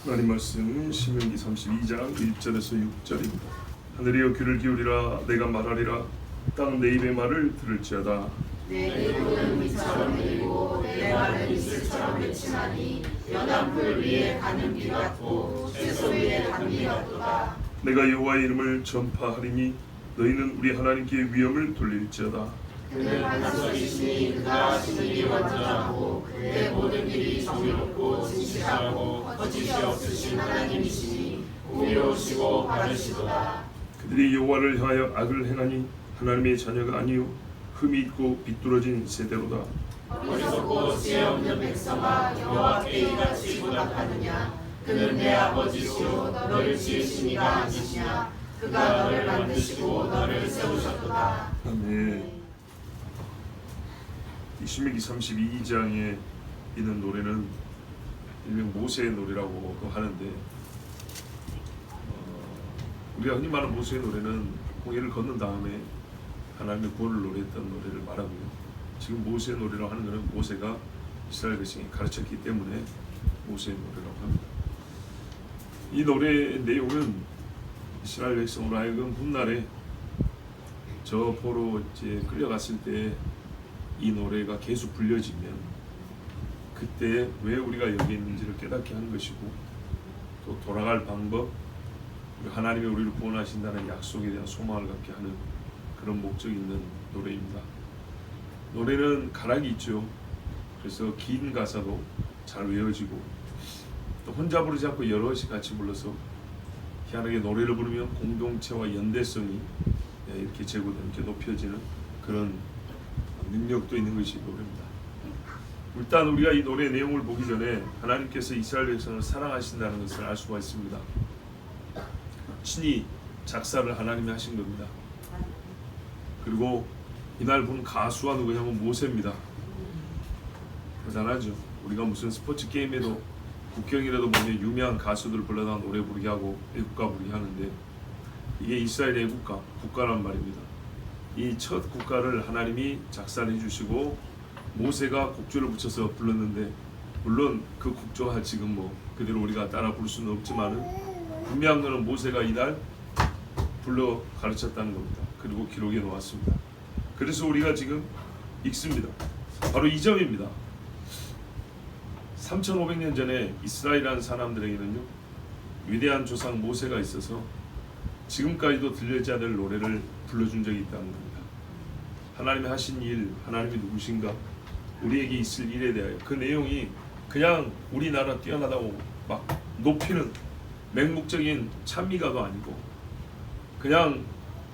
하나님 말씀 신명기 32장 1절에서 6절입니다. 하늘이여 귀를 기울이라 내가 말하리라 땅 내 입의 말을 들을지어다. 내 입은 미처럼 내리고 내 말은 이슬처럼 맺히나니 연합불 위에 가는 비 같고 채소 위에 단비 같도다. 내가 여호와의 이름을 전파하리니 너희는 우리 하나님께 위엄을 돌릴지어다. 그는 반석이시니 그가 하시는 일이 완전하고 그의 모든 일이 정의롭고 진실하고 거짓이 없으신 하나님이시니 공의로우시고 바르시도다. 그들이 여호와를 향하여 악을 행하니 하나님의 자녀가 아니요 흠이 있고 비뚤어진 세대로다. 어리석고 지혜 없는 백성아 여호와께 이같이 보답하느냐. 그는 내 아버지시오 너를 지으신 이가 아니시냐. 그가 너를 만드시고 너를 세우셨도다. 아멘. 이 신명기 32장에 있는 노래는 일명 모세의 노래라고 하는데 우리가 흔히 말하는 모세의 노래는 홍해를 건넌 다음에 하나님의 구원을 노래했던 노래를 말하고요. 지금 모세의 노래라고 하는 것은 모세가 이스라엘 백성이 가르쳤기 때문에 모세의 노래라고 합니다. 이 노래의 내용은 이스라엘 백성으로 하여금 훗날에 저 포로 이제 끌려갔을 때 이 노래가 계속 불려지면 그때 왜 우리가 여기 있는지를 깨닫게 하는 것이고 또 돌아갈 방법, 하나님이 우리를 구원하신다는 약속에 대한 소망을 갖게 하는 그런 목적이 있는 노래입니다. 노래는 가락이 있죠. 그래서 긴 가사도 잘 외워지고 또 혼자 부르지 않고 여럿이 같이 불러서 희한하게 노래를 부르면 공동체와 연대성이 이렇게 제고되는, 이렇게 높여지는 그런 능력도 있는 것이 노래입니다. 일단 우리가 이 노래의 내용을 보기 전에 하나님께서 이스라엘 백성을 사랑하신다는 것을 알 수가 있습니다. 친히 작사를 하나님이 하신 겁니다. 그리고 이날 본 가수가 누구냐면 모세입니다. 대단하죠. 우리가 무슨 스포츠 게임에도 국경이라도 보면 유명한 가수들 불러다가 노래 부르게 하고 애국가 부르게 하는데 이게 이스라엘의 국가란 말입니다. 이 첫 국가를 하나님이 작사를 해주시고 모세가 곡조를 붙여서 불렀는데 물론 그 곡조가 지금 뭐 그대로 우리가 따라 부를 수는 없지만은 분명한 것은 모세가 이날 불러 가르쳤다는 겁니다. 그리고 기록에 놓았습니다. 그래서 우리가 지금 읽습니다. 바로 이 점입니다. 3500년 전에 이스라엘이라는 사람들에게는요 위대한 조상 모세가 있어서 지금까지도 들려지 않을 노래를 불러준 적이 있다는 겁니다. 하나님이 하신 일, 하나님이 누구신가, 우리에게 있을 일에 대하여 그 내용이 그냥 우리나라 뛰어나다고 막 높이는 맹목적인 찬미가도 아니고 그냥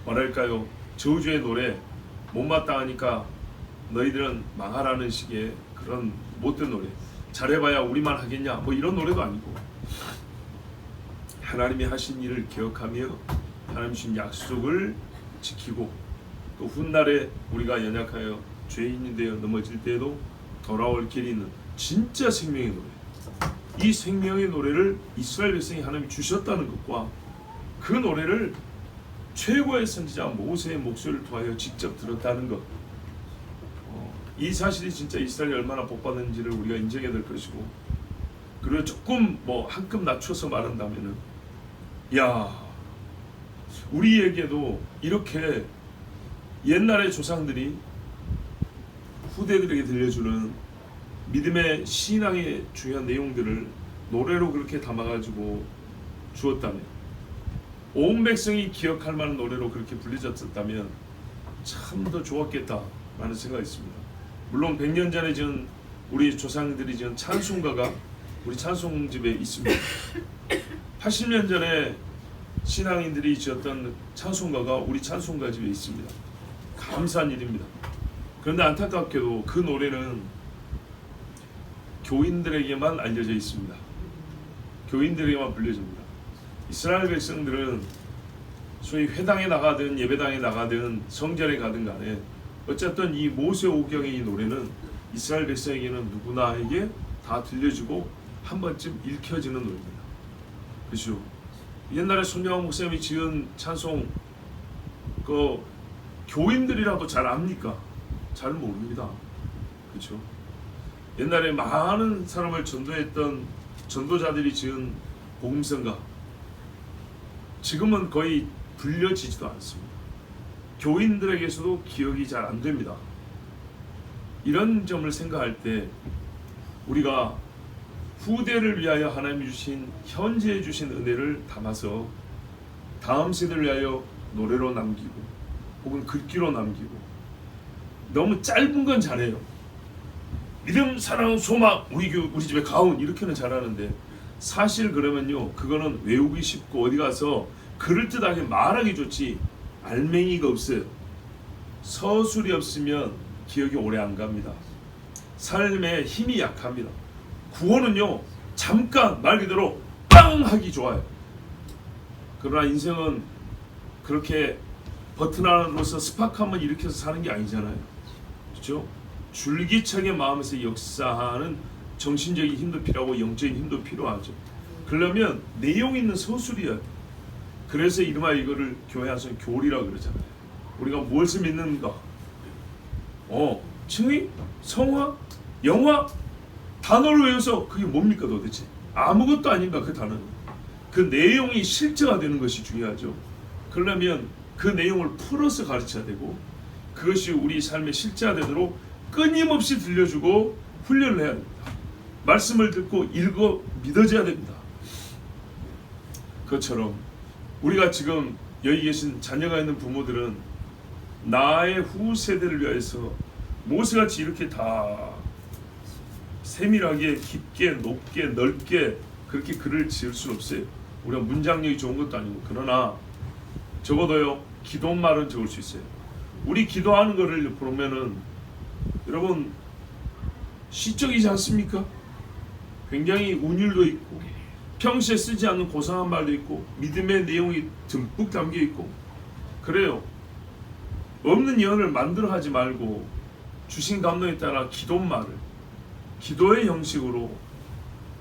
뭐랄까요 저주의 노래, 못마땅하니까 너희들은 망하라는 식의 그런 못된 노래, 잘해봐야 우리만 하겠냐 뭐 이런 노래도 아니고 하나님이 하신 일을 기억하며 하나님 주신 약속을 지키고 또 훗날에 우리가 연약하여 죄인이 되어 넘어질 때에도 돌아올 길이 있는 진짜 생명의 노래, 이 생명의 노래를 이스라엘 백성이 하나님이 주셨다는 것과 그 노래를 최고의 선지자 모세의 목소리를 통하여 직접 들었다는 것, 이 사실이 진짜 이스라엘이 얼마나 복받는지를 우리가 인정해야 될 것이고, 그리고 조금 뭐 한 급 낮춰서 말한다면은 야 우리에게도 이렇게 옛날의 조상들이 후대들에게 들려주는 믿음의 신앙의 중요한 내용들을 노래로 그렇게 담아가지고 주었다면, 온 백성이 기억할 만한 노래로 그렇게 불려졌다면 참 더 좋았겠다라는 생각이 있습니다. 물론 100년 전에 지은 우리 조상들이 지은 찬송가가 우리 찬송집에 있습니다. 80년 전에 신앙인들이 지었던 찬송가가 우리 찬송가집에 있습니다. 감사한 일입니다. 그런데 안타깝게도 그 노래는 교인들에게만 알려져 있습니다. 교인들에게만 불려집니다. 이스라엘 백성들은 소위 회당에 나가든 예배당에 나가든 성전에 가든 간에 어쨌든 이 모세오경의 이 노래는 이스라엘 백성에게는 누구나에게 다 들려주고 한 번쯤 읽혀지는 노래입니다. 그렇죠? 옛날에 손영환 목사님이 지은 찬송 그 교인들이라도 잘 압니까? 잘 모릅니다. 그렇죠? 옛날에 많은 사람을 전도했던 전도자들이 지은 복음성가 지금은 거의 불려지지도 않습니다. 교인들에게서도 기억이 잘 안 됩니다. 이런 점을 생각할 때 우리가 후대를 위하여 하나님이 주신 현재에 주신 은혜를 담아서 다음 세대를 위하여 노래로 남기고 혹은 글귀로 남기고, 너무 짧은 건 잘해요. 믿음, 사랑, 소망, 우리 집에 가훈 이렇게는 잘하는데 사실 그러면요, 그거는 외우기 쉽고 어디 가서 그럴듯하게 말하기 좋지 알맹이가 없어요. 서술이 없으면 기억이 오래 안 갑니다. 삶에 힘이 약합니다. 구호는요, 잠깐 말 그대로 빵 하기 좋아요. 그러나 인생은 그렇게 버튼 하나로서 스파크 한번 일으켜서 사는 게 아니잖아요. 그렇죠? 줄기차게 마음에서 역사하는 정신적인 힘도 필요하고 영적인 힘도 필요하죠. 그러려면 내용 있는 서술이야. 그래서 이름하여 이거를 교회 안에서는 교리라고 그러잖아요. 우리가 무엇을 믿는가? 칭의? 성화? 영화? 단어를 외워서 그게 뭡니까 도대체? 아무것도 아닌가 그 단어는. 그 내용이 실제가 되는 것이 중요하죠. 그러려면 그 내용을 풀어서 가르쳐야 되고, 그것이 우리 삶의 실제화되도록 끊임없이 들려주고 훈련을 해야 됩니다. 말씀을 듣고 읽어 믿어져야 됩니다. 그것처럼 우리가 지금 여기 계신 자녀가 있는 부모들은 나의 후 세대를 위해서 모세같이 이렇게 다 세밀하게 깊게 높게 넓게 그렇게 글을 지을 수는 없어요. 우리가 문장력이 좋은 것도 아니고. 그러나 적어도요, 기도말은 적을 수 있어요. 우리 기도하는 거를 보면은 여러분 시적이지 않습니까? 굉장히 운율도 있고 평소에 쓰지 않는 고상한 말도 있고 믿음의 내용이 듬뿍 담겨 있고 그래요. 없는 예언을 만들어 하지 말고 주신 감동에 따라 기도말을 기도의 형식으로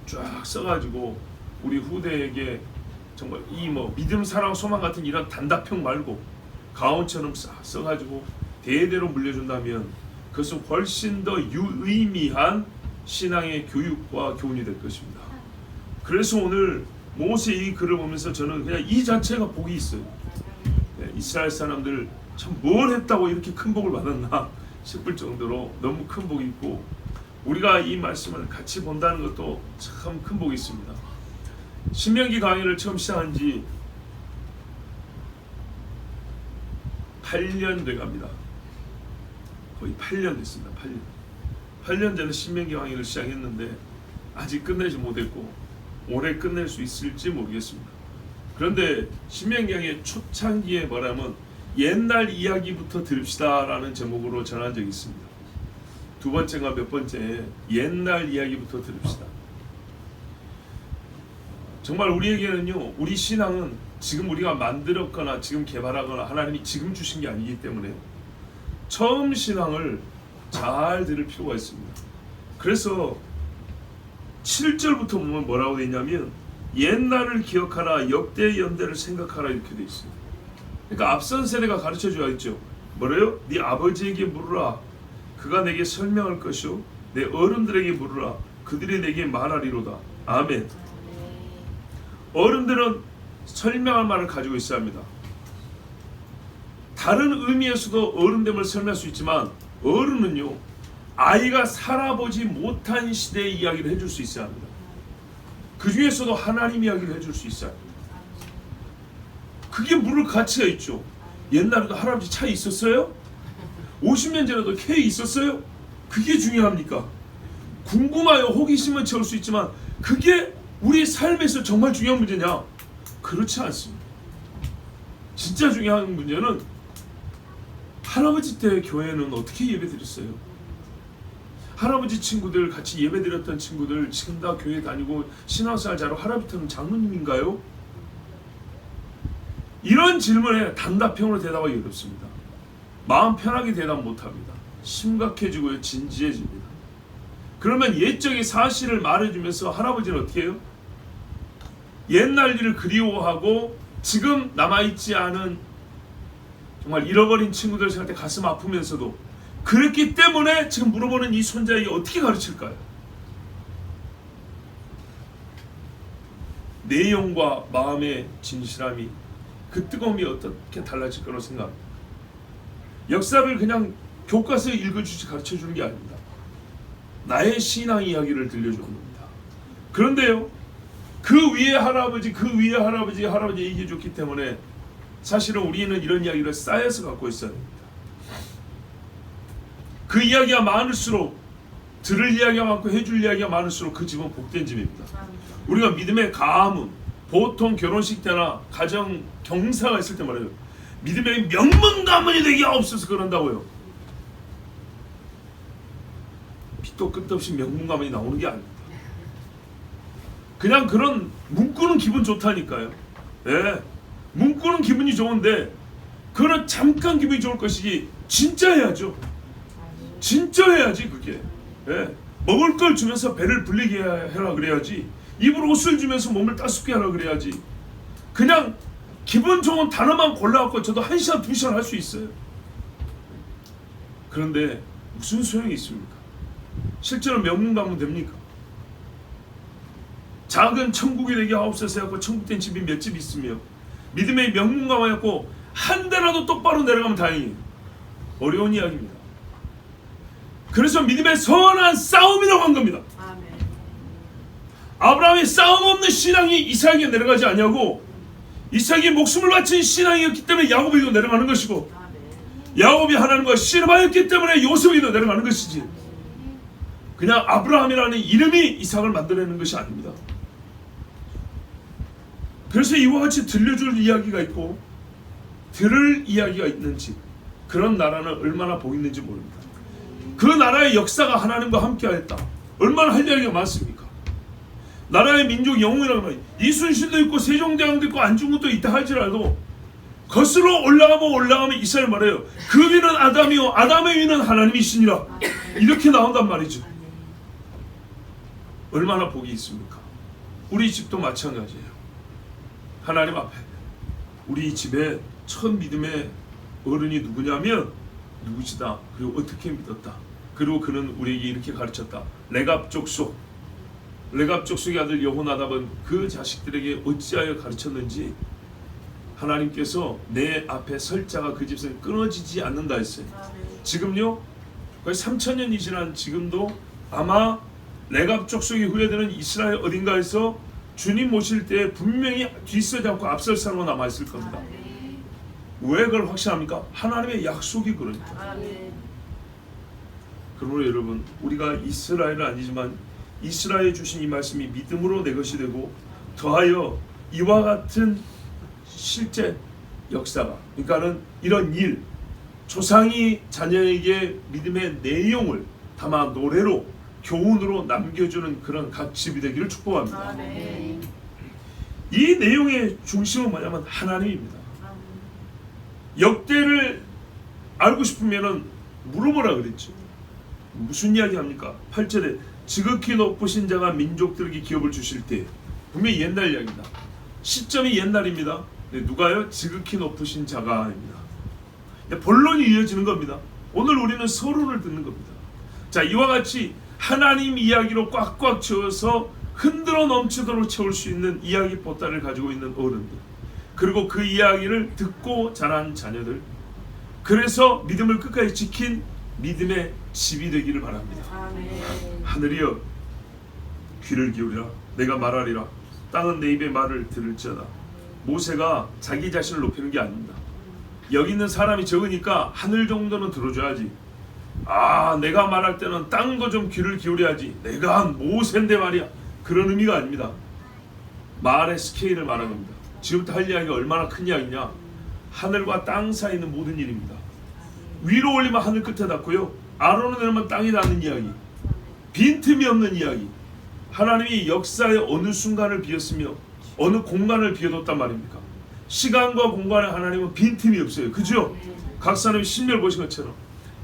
쫙 써가지고 우리 후대에게 정말 이 믿음, 사랑, 소망 같은 이런 단답형 말고 가온처럼 써가지고 대대로 물려준다면 그것은 훨씬 더 유의미한 신앙의 교육과 교훈이 될 것입니다. 그래서 오늘 모세 이 글을 보면서 저는 그냥 이 자체가 복이 있어요. 이스라엘 사람들 참 뭘 했다고 이렇게 큰 복을 받았나 싶을 정도로 너무 큰 복이 있고, 우리가 이 말씀을 같이 본다는 것도 참 큰 복이 있습니다. 신명기 강의를 처음 시작한 지 8년 돼갑니다. 거의 8년 됐습니다. 8년 전에 신명기 강의를 시작했는데 아직 끝내지 못했고 올해 끝낼 수 있을지 모르겠습니다. 그런데 신명기 강의 초창기에 뭐라면 옛날 이야기부터 들읍시다 라는 제목으로 전한 적이 있습니다. 두 번째가 몇 번째 옛날 이야기부터 들읍시다. 정말 우리에게는요, 우리 신앙은 지금 우리가 만들었거나 지금 개발하거나 하나님이 지금 주신 게 아니기 때문에 처음 신앙을 잘 들을 필요가 있습니다. 그래서 7절부터 보면 뭐라고 되어 있냐면 옛날을 기억하라, 역대의 연대를 생각하라 이렇게 되어 있어요. 그러니까 앞선 세대가 가르쳐줘야 했죠. 뭐래요? 네 아버지에게 물으라, 그가 내게 설명할 것이요 내 어른들에게 물으라, 그들이 내게 말하리로다. 아멘. 어른들은 설명할 말을 가지고 있어야 합니다. 다른 의미에서도 어른됨을 설명할 수 있지만 어른은요, 아이가 살아보지 못한 시대의 이야기를 해줄 수 있어야 합니다. 그 중에서도 하나님 이야기를 해줄 수 있어야 합니다. 그게 물을 가치가 있죠. 옛날에도 할아버지 차 있었어요? 50년 전에도 K 있었어요? 그게 중요합니까? 궁금하여 호기심은 채울 수 있지만 그게 우리 삶에서 정말 중요한 문제냐? 그렇지 않습니다. 진짜 중요한 문제는 할아버지 때 교회는 어떻게 예배드렸어요? 할아버지 친구들, 같이 예배드렸던 친구들 지금 다 교회 다니고 신앙생활 잘하고 할아버지는 장로님인가요? 이런 질문에 단답형으로 대답하기 어렵습니다. 마음 편하게 대답 못합니다. 심각해지고요, 진지해집니다. 그러면 옛적의 사실을 말해주면서 할아버지는 어떻게 해요? 옛날 일을 그리워하고 지금 남아있지 않은 정말 잃어버린 친구들 생각할 때 가슴 아프면서도 그랬기 때문에 지금 물어보는 이 손자에게 어떻게 가르칠까요? 내용과 마음의 진실함이 그 뜨거움이 어떻게 달라질 거라고 생각합니다. 역사를 그냥 교과서에 읽어주지 가르쳐주는 게 아닙니다. 나의 신앙 이야기를 들려주는 겁니다. 그런데요, 그 위에 할아버지 얘기해줬기 때문에 사실은 우리는 이런 이야기를 쌓여서 갖고 있어야 됩니다. 그 이야기가 많을수록, 들을 이야기가 많고 해줄 이야기가 많을수록 그 집은 복된 집입니다. 우리가 믿음의 가문, 보통 결혼식 때나 가정 경사가 있을 때 말해요. 믿음의 명문 가문이 되게 없어서 그런다고요. 빛도 끝도 없이 명문 가문이 나오는 게 아닙니다. 그냥 그런 문구는 기분 좋다니까요. 예, 문구는 기분이 좋은데 그거는 잠깐 기분이 좋을 것이지 진짜 해야죠. 진짜 해야지 그게. 예, 먹을 걸 주면서 배를 불리게 해라 그래야지. 입으로 옷을 주면서 몸을 따숩게 하라 그래야지. 그냥 기분 좋은 단어만 골라갖고 저도 1시간 2시간 할 수 있어요. 그런데 무슨 소용이 있습니까? 실제로 명문 가문 됩니까? 작은 천국이 되게 9살에 해갖고 천국된 집이 몇 집 있으며 믿음의 명문 가문 해갖고 한 대라도 똑바로 내려가면 다행이에요. 어려운 이야기입니다. 그래서 믿음의 선한 싸움이라고 한 겁니다. 아브라함의 싸움 없는 신앙이 이삭에게 내려가지 않냐고, 이삭이 목숨을 바친 신앙이었기 때문에 야곱에게도 내려가는 것이고, 야곱이 하나님과 씨름하였기 때문에 요셉에게도 내려가는 것이지, 그냥 아브라함이라는 이름이 이삭을 만들어내는 것이 아닙니다. 그래서 이와 같이 들려줄 이야기가 있고 들을 이야기가 있는지, 그런 나라는 얼마나 복 있는지 모릅니다. 그 나라의 역사가 하나님과 함께하였다. 얼마나 할 이야기가 많습니까? 나라의 민족 영웅이라는 말이 이순신도 있고 세종대왕도 있고 안중근도 있다 할지라도 거슬러 올라가면 이스라엘 말해요. 그 위는 아담이요 아담의 위는 하나님이시니라. 이렇게 나온단 말이죠. 얼마나 복이 있습니까? 우리 집도 마찬가지예요. 하나님 앞에 우리 집에 첫 믿음의 어른이 누구냐면 누구시다. 그리고 어떻게 믿었다. 그리고 그는 우리에게 이렇게 가르쳤다. 레갑 족속, 레갑 족속의 아들 여호나답은 그 자식들에게 어찌하여 가르쳤는지 하나님께서 내 앞에 설 자가 그 집에서 끊어지지 않는다 했어요. 지금요, 거의 3000년이 지난 지금도 아마 레갑 족속이 후예되는 이스라엘 어딘가에서 주님 모실 때 분명히 뒤서지 않고 앞설 사람으로 남아있을 겁니다. 왜 그걸 확신합니까? 하나님의 약속이 그러니까. 그러므로 여러분, 우리가 이스라엘은 아니지만 이스라엘에 주신 이 말씀이 믿음으로 내 것이 되고 더하여 이와 같은 실제 역사가, 그러니까는 이런 일, 조상이 자녀에게 믿음의 내용을 담아 노래로 교훈으로 남겨주는 그런 각 집이 되기를 축복합니다. 이 내용의 중심은 뭐냐면 하나님입니다. 역대를 알고 싶으면은 물어보라 그랬죠. 무슨 이야기 합니까? 8절에 지극히 높으신 자가 민족들에게 기업을 주실 때, 분명히 옛날 이야기입니다. 시점이 옛날입니다. 누가요? 지극히 높으신 자가입니다. 본론이 이어지는 겁니다. 오늘 우리는 서론을 듣는 겁니다. 자, 이와 같이 하나님 이야기로 꽉꽉 채워서 흔들어 넘치도록 채울 수 있는 이야기 보따리를 가지고 있는 어른들, 그리고 그 이야기를 듣고 자란 자녀들, 그래서 믿음을 끝까지 지킨 믿음의 집이 되기를 바랍니다. 하늘이여 귀를 기울이라. 내가 말하리라. 땅은 내 입의 말을 들을지어다. 모세가 자기 자신을 높이는 게 아닙니다. 여기 있는 사람이 적으니까 하늘 정도는 들어줘야지. 내가 말할 때는 땅도 좀 귀를 기울여야지. 내가 한 모세인데 말이야. 그런 의미가 아닙니다. 말의 스케일을 말하는 겁니다. 지금부터 할 이야기가 얼마나 큰 이야기냐. 하늘과 땅 사이에 있는 모든 일입니다. 위로 올리면 하늘 끝에 닿고요, 아래로 내리면 땅이 닿는 이야기, 빈틈이 없는 이야기. 하나님이 역사의 어느 순간을 비웠으며 어느 공간을 비워뒀단 말입니까? 시간과 공간에 하나님은 빈틈이 없어요. 그죠? 각 사람이 신멸 보신 것처럼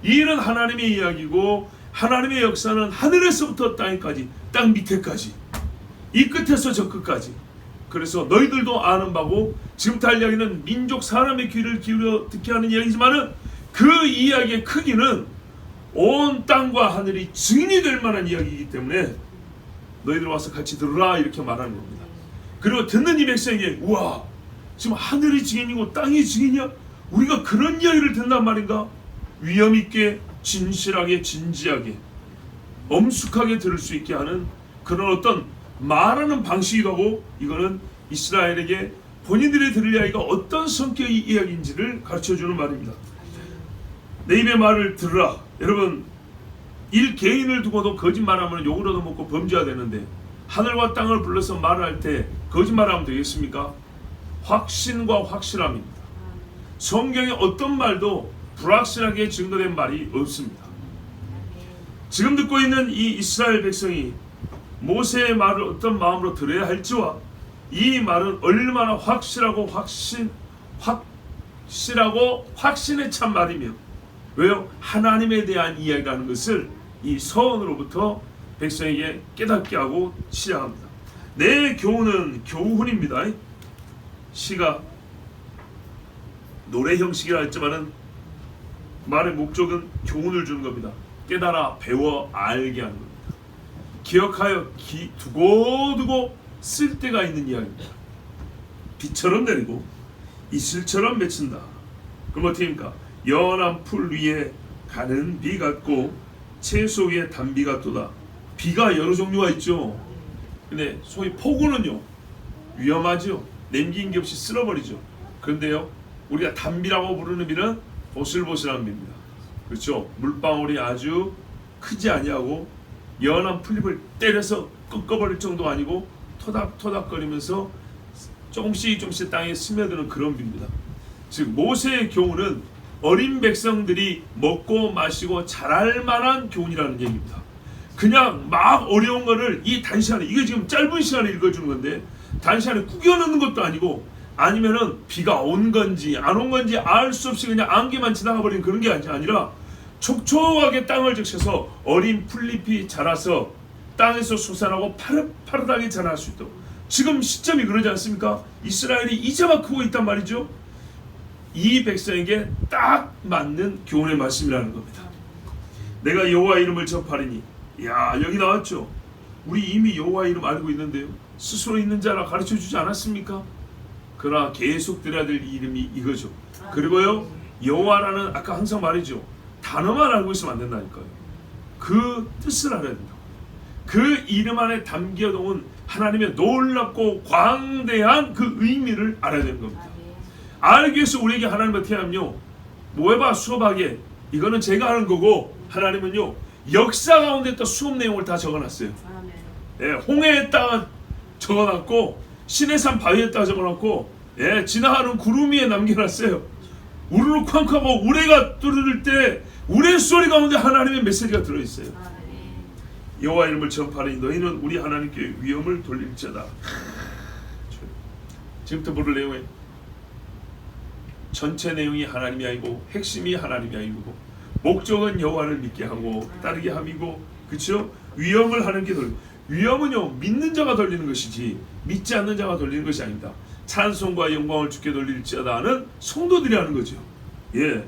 이 일은 하나님의 이야기고, 하나님의 역사는 하늘에서부터 땅까지, 땅 밑에까지, 이 끝에서 저 끝까지. 그래서 너희들도 아는 바고, 지금부터 할 이야기는 민족 사람의 귀를 기울여 듣게 하는 이야기지만은 그 이야기의 크기는 온 땅과 하늘이 증인이 될 만한 이야기이기 때문에 너희들 와서 같이 들으라, 이렇게 말하는 겁니다. 그리고 듣는 이 백성에게 우와, 지금 하늘이 증인이고 땅이 증인이야? 우리가 그런 이야기를 듣는단 말인가? 위험 있게, 진실하게, 진지하게, 엄숙하게 들을 수 있게 하는 그런 어떤 말하는 방식이기도 하고, 이거는 이스라엘에게 본인들이 들을 이야기가 어떤 성격의 이야기인지를 가르쳐주는 말입니다. 내 입의 말을 들으라. 여러분, 개인을 두고도 거짓말하면 욕을 얻어먹고 범죄가 되는데, 하늘과 땅을 불러서 말할 때 거짓말하면 되겠습니까? 확신과 확실함입니다. 성경에 어떤 말도 불확실하게 증거된 말이 없습니다. 지금 듣고 있는 이 이스라엘 백성이 모세의 말을 어떤 마음으로 들어야 할지와 이 말은 얼마나 확실하고 확신에 찬 말이며, 왜요? 하나님에 대한 이야기라는 것을 이 서원으로부터 백성에게 깨닫게 하고 시작합니다. 내 교훈은 교훈입니다. 시가 노래 형식이라 했지만은 말의 목적은 교훈을 주는 겁니다. 깨달아 배워 알게 하는 겁니다. 기억하여 두고두고 쓸 때가 있는 이야기입니다. 비처럼 내리고 이슬처럼 맺힌다. 그럼 어떻게 합니까? 연한 풀 위에 가는 비 같고 채소 위에 단비 같도다. 비가 여러 종류가 있죠. 근데 소위 폭우는요, 위험하죠. 남긴 게 없이 쓸어버리죠. 그런데요, 우리가 단비라고 부르는 비는 보슬보슬한 비입니다. 그렇죠? 물방울이 아주 크지 아니하고 연한 풀잎을 때려서 꺾어버릴 정도 아니고 토닥토닥거리면서 조금씩 땅에 스며드는 그런 비입니다. 즉 모세의 교훈은 어린 백성들이 먹고 마시고 자랄 만한 교훈이라는 얘기입니다. 그냥 막 어려운 거를 이 단시간에, 이게 지금 짧은 시간에 읽어주는 건데 단시간에 구겨넣는 것도 아니고, 아니면은 비가 온 건지 안 온 건지 알 수 없이 그냥 안개만 지나가 버리는 그런 게 아니라 촉촉하게 땅을 적셔서 어린 풀잎이 자라서 땅에서 솟아나고 파릇파릇하게 자랄 수 있도록. 지금 시점이 그러지 않습니까? 이스라엘이 이제 막 크고 있단 말이죠. 이 백성에게 딱 맞는 교훈의 말씀이라는 겁니다. 내가 여호와 이름을 전파리니, 야, 여기 나왔죠. 우리 이미 여호와 이름 알고 있는데요, 스스로 있는 자라 가르쳐주지 않았습니까? 그러나 계속 들어야 될 이름이 이거죠. 그리고요, 여호와라는, 아까 항상 말이죠, 단어만 알고 있으면 안 된다니까요. 그 뜻을 알아야 된다고. 그 이름 안에 담겨놓은 하나님의 놀랍고 광대한 그 의미를 알아야 되는 겁니다. 알기 위해서 우리에게 하나님은 어떻게 하면요, 모에바 수업하게, 이거는 제가 하는 거고, 하나님은요 역사 가운데 또 수업 내용을 다 적어놨어요. 예, 홍해에다가 적어놨고, 시내산 바위에다가 적어놨고, 예, 지나가는 구름 위에 남겨놨어요. 우르르 쾅쾅하고 우레가 뚫을 때 우레 소리 가운데 하나님의 메시지가 들어있어요. 여호와 이름을 전파하니 너희는 우리 하나님께 위엄을 돌릴지어다. 지금부터 모를 내용에 전체 내용이 하나님이 아니고 핵심이 하나님이 아니고 목적은 여호와를 믿게 하고 따르게 함이고, 그렇죠? 위엄을 하는 게 위엄은요 믿는 자가 돌리는 것이지 믿지 않는 자가 돌리는 것이 아닙니다. 찬송과 영광을 주께 돌릴지어다는 성도들이 하는 거죠. 예,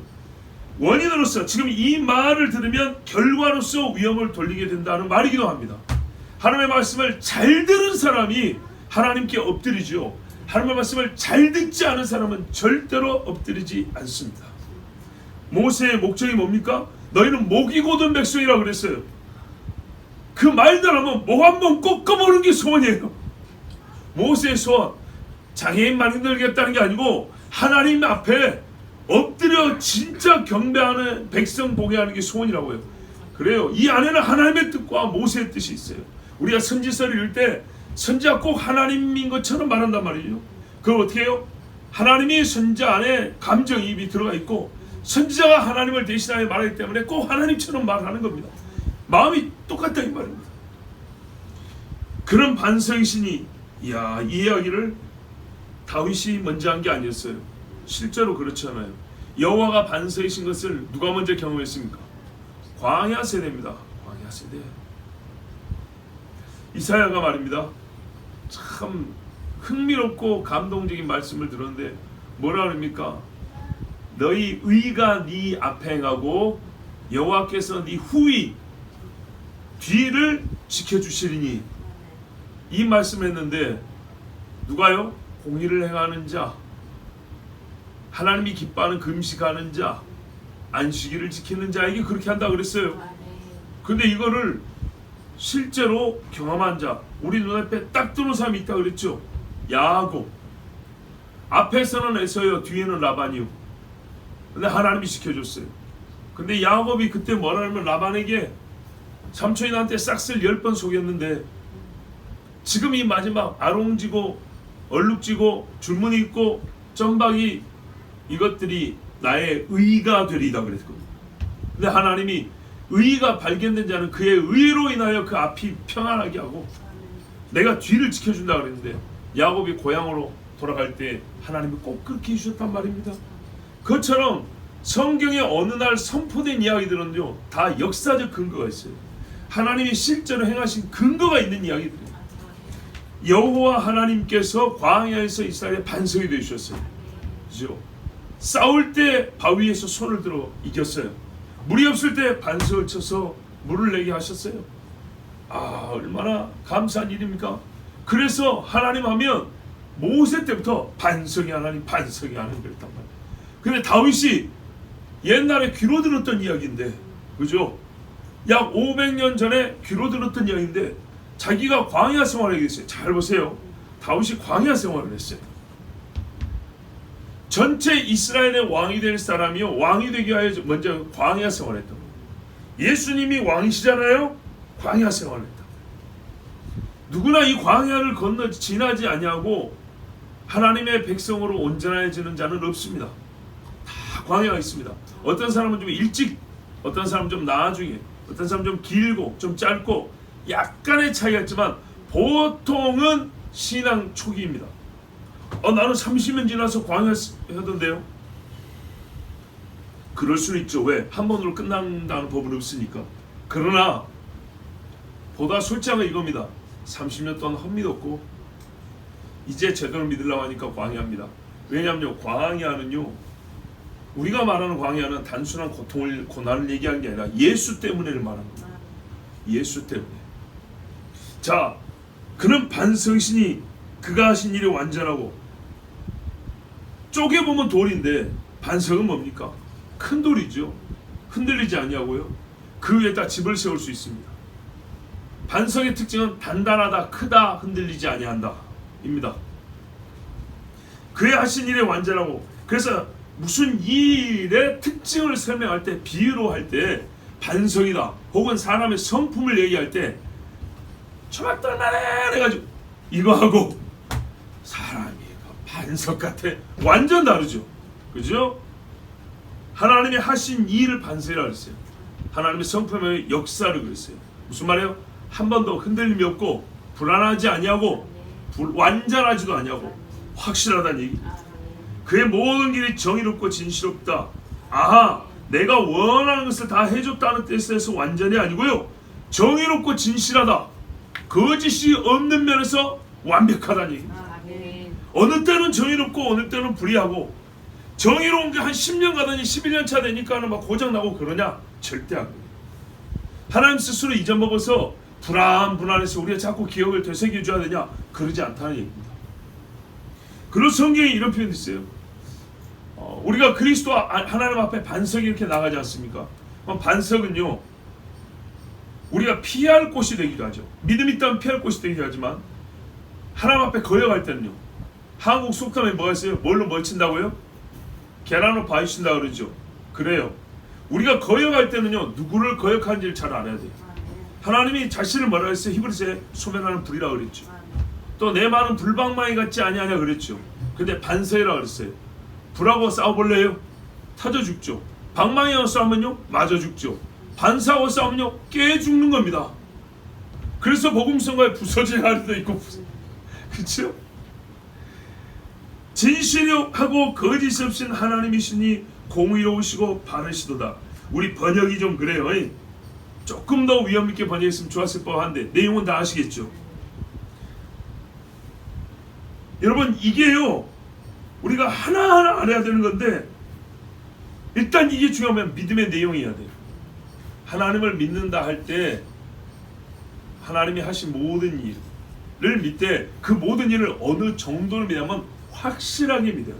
원인으로서 지금 이 말을 들으면 결과로서 위엄을 돌리게 된다는 말이기도 합니다. 하나님의 말씀을 잘 들은 사람이 하나님께 엎드리죠. 하나님의 말씀을 잘 듣지 않은 사람은 절대로 엎드리지 않습니다. 모세의 목적이 뭡니까? 너희는 목이 곧은 백성이라고 그랬어요. 그 말대로 하면 목 한번 꺾어보는 게 소원이에요. 모세의 소원, 장애인 만들겠다는 게 아니고 하나님 앞에 엎드려 진짜 경배하는 백성 보게 하는 게 소원이라고 해요. 그래요. 이 안에는 하나님의 뜻과 모세의 뜻이 있어요. 우리가 선지서를 읽을 때 선지자가 꼭 하나님인 것처럼 말한단 말이죠. 그걸 어떻게 해요? 하나님이 선지자 안에 감정이입이 들어가 있고, 선지자가 하나님을 대신하여 말하기 때문에 꼭 하나님처럼 말하는 겁니다. 마음이 똑같다 이 말입니다. 그런 반성신이, 이야, 이 이야기를 다윗이 먼저 한 게 아니었어요. 실제로 그렇잖아요. 여호와가 반석이신 것을 누가 먼저 경험했습니까? 광야 세대입니다. 광야 세대. 이사야가 말입니다. 참 흥미롭고 감동적인 말씀을 들었는데 뭐라 그럽니까? 너희 의가 네 앞에 행하고 여호와께서 네 후위 뒤를 지켜주시리니, 이 말씀을 했는데 누가요? 공의를 행하는 자, 하나님이 기뻐하는 금식하는 자, 안식일을 지키는 자에게 그렇게 한다 그랬어요. 근데 이거를 실제로 경험한 자, 우리 눈앞에 딱 들어온 사람이 있다 그랬죠. 야곱. 앞에서는 에서요, 뒤에는 라반이요. 근데 하나님이 지켜줬어요. 근데 야곱이 그때 뭐라면 라반에게 삼촌이 나한테 싹쓸 10번 속였는데 지금 이 마지막 아롱지고 얼룩지고 줄무늬 있고 점박이 이것들이 나의 의가 되리다 그랬거든요. 근데 하나님이 의가 발견된 자는 그의 의로 인하여 그 앞이 평안하게 하고 내가 뒤를 지켜준다 그랬는데 야곱이 고향으로 돌아갈 때 하나님이 꼭 그렇게 해주셨단 말입니다. 그것처럼 성경에 어느 날 선포된 이야기들은요 다 역사적 근거가 있어요. 하나님이 실제로 행하신 근거가 있는 이야기들이에요. 여호와 하나님께서 광야에서 이스라엘의 반석이 되주셨어요. 그죠? 싸울 때 바위에서 손을 들어 이겼어요. 물이 없을 때 반석을 쳐서 물을 내게 하셨어요. 아, 얼마나 감사한 일입니까? 그래서 하나님 하면 모세 때부터 반석이 하나님, 반석이 하나님 그랬단 말이에요. 근데 다윗이 옛날에 귀로 들었던 이야기인데, 그죠? 약 500년 전에 귀로 들었던 이야기인데 자기가 광야 생활을 했어요. 잘 보세요. 다윗이 광야 생활을 했어요. 전체 이스라엘의 왕이 될 사람이요, 왕이 되기 위하여 먼저 광야 생활을 했던 거예요. 예수님이 왕이시잖아요. 광야 생활을 했다. 누구나 이 광야를 건너 지나지 아니하고 하나님의 백성으로 온전해지는 자는 없습니다. 다 광야가 있습니다. 어떤 사람은 좀 일찍, 어떤 사람은 좀 나중에, 어떤 사람은 좀 길고 좀 짧고 약간의 차이가 있지만 보통은 신앙 초기입니다. 나는 30년 지나서 광야 하던데요. 그럴 수는 있죠. 왜? 한 번으로 끝난다는 법은 없으니까. 그러나 보다 솔직한 건 이겁니다. 30년 동안 헛믿었고 이제 제대로 믿으려고 하니까 광야입니다. 왜냐하면 광야는요, 우리가 말하는 광야는 단순한 고통을, 고난을 얘기하는 게 아니라 예수 때문에를 말합니다. 예수 때문에. 자, 그는 반석이시니 그가 하신 일이 완전하고, 쪼개보면 돌인데 반석은 뭡니까? 큰 돌이죠. 흔들리지 아니하고요, 그 위에다 집을 세울 수 있습니다. 반석의 특징은 단단하다, 크다, 흔들리지 아니한다 입니다. 그의 하신 일이 완전하고, 그래서 무슨 일의 특징을 설명할 때, 비유로 할 때 반석이다 혹은 사람의 성품을 얘기할 때 조막떨만해 해가지고 이거 하고 사람이 반석 같아, 완전 다르죠. 그죠? 하나님이 하신 일을 반석이라고 그랬어요. 하나님의 성품의 역사를 그랬어요. 무슨 말이에요? 한 번도 흔들림이 없고 불안하지 아니하고 완전하지도 아니하고 확실하다는 얘기. 그의 모든 길이 정의롭고 진실없다. 아하, 내가 원하는 것을 다 해줬다는 뜻에서 완전히 아니고요, 정의롭고 진실하다, 거짓이 없는 면에서 완벽하다는 얘기. 어느 때는 정의롭고 어느 때는 불의하고, 정의로운 게 한 10년 가더니 11년 차 되니까는 막 고장나고 그러냐? 절대 안 그래요. 하나님 스스로 잊어먹어서 불안해서 우리가 자꾸 기억을 되새겨줘야 되냐? 그러지 않다는 얘기입니다. 그리고 성경에 이런 표현이 있어요. 우리가 그리스도 하나님 앞에 반석이 이렇게 나가지 않습니까? 그럼 반석은요, 우리가 피할 곳이 되기도 하죠. 믿음이 있다면 피할 곳이 되기도 하지만 하나님 앞에 거역할 때는요, 한국 속담에 뭐가 있어요? 뭘로 멀친다고요? 계란으로 바위친다 그러죠. 그래요. 우리가 거역할 때는요, 누구를 거역하는지를 잘 알아야 돼요. 하나님이 자신을 뭐라 했어요? 히브리서에 소멸하는 불이라고 그랬죠. 또 내 말은 불방망이 같지 아니하냐 그랬죠. 근데 반석이라고 그랬어요. 불하고 싸워볼래요? 타져 죽죠. 방망이하고 싸우면요, 맞아 죽죠. 반사하고 싸우면요, 깨 죽는 겁니다. 그래서 복음성가에 부서질 날도 있고, 그렇죠? 진실하고 거짓 없인 하나님이시니 공의로우시고 바르시도다. 우리 번역이 좀 그래요. 조금 더 위험 있게 번역했으면 좋았을 법한데 내용은 다 아시겠죠? 여러분, 이게요, 우리가 하나하나 알아야 되는 건데, 일단 이게 중요하면 믿음의 내용이어야 돼요. 하나님을 믿는다 할 때 하나님이 하신 모든 일, 믿되 그 모든 일을 어느 정도를 믿냐면 확실하게 믿어요.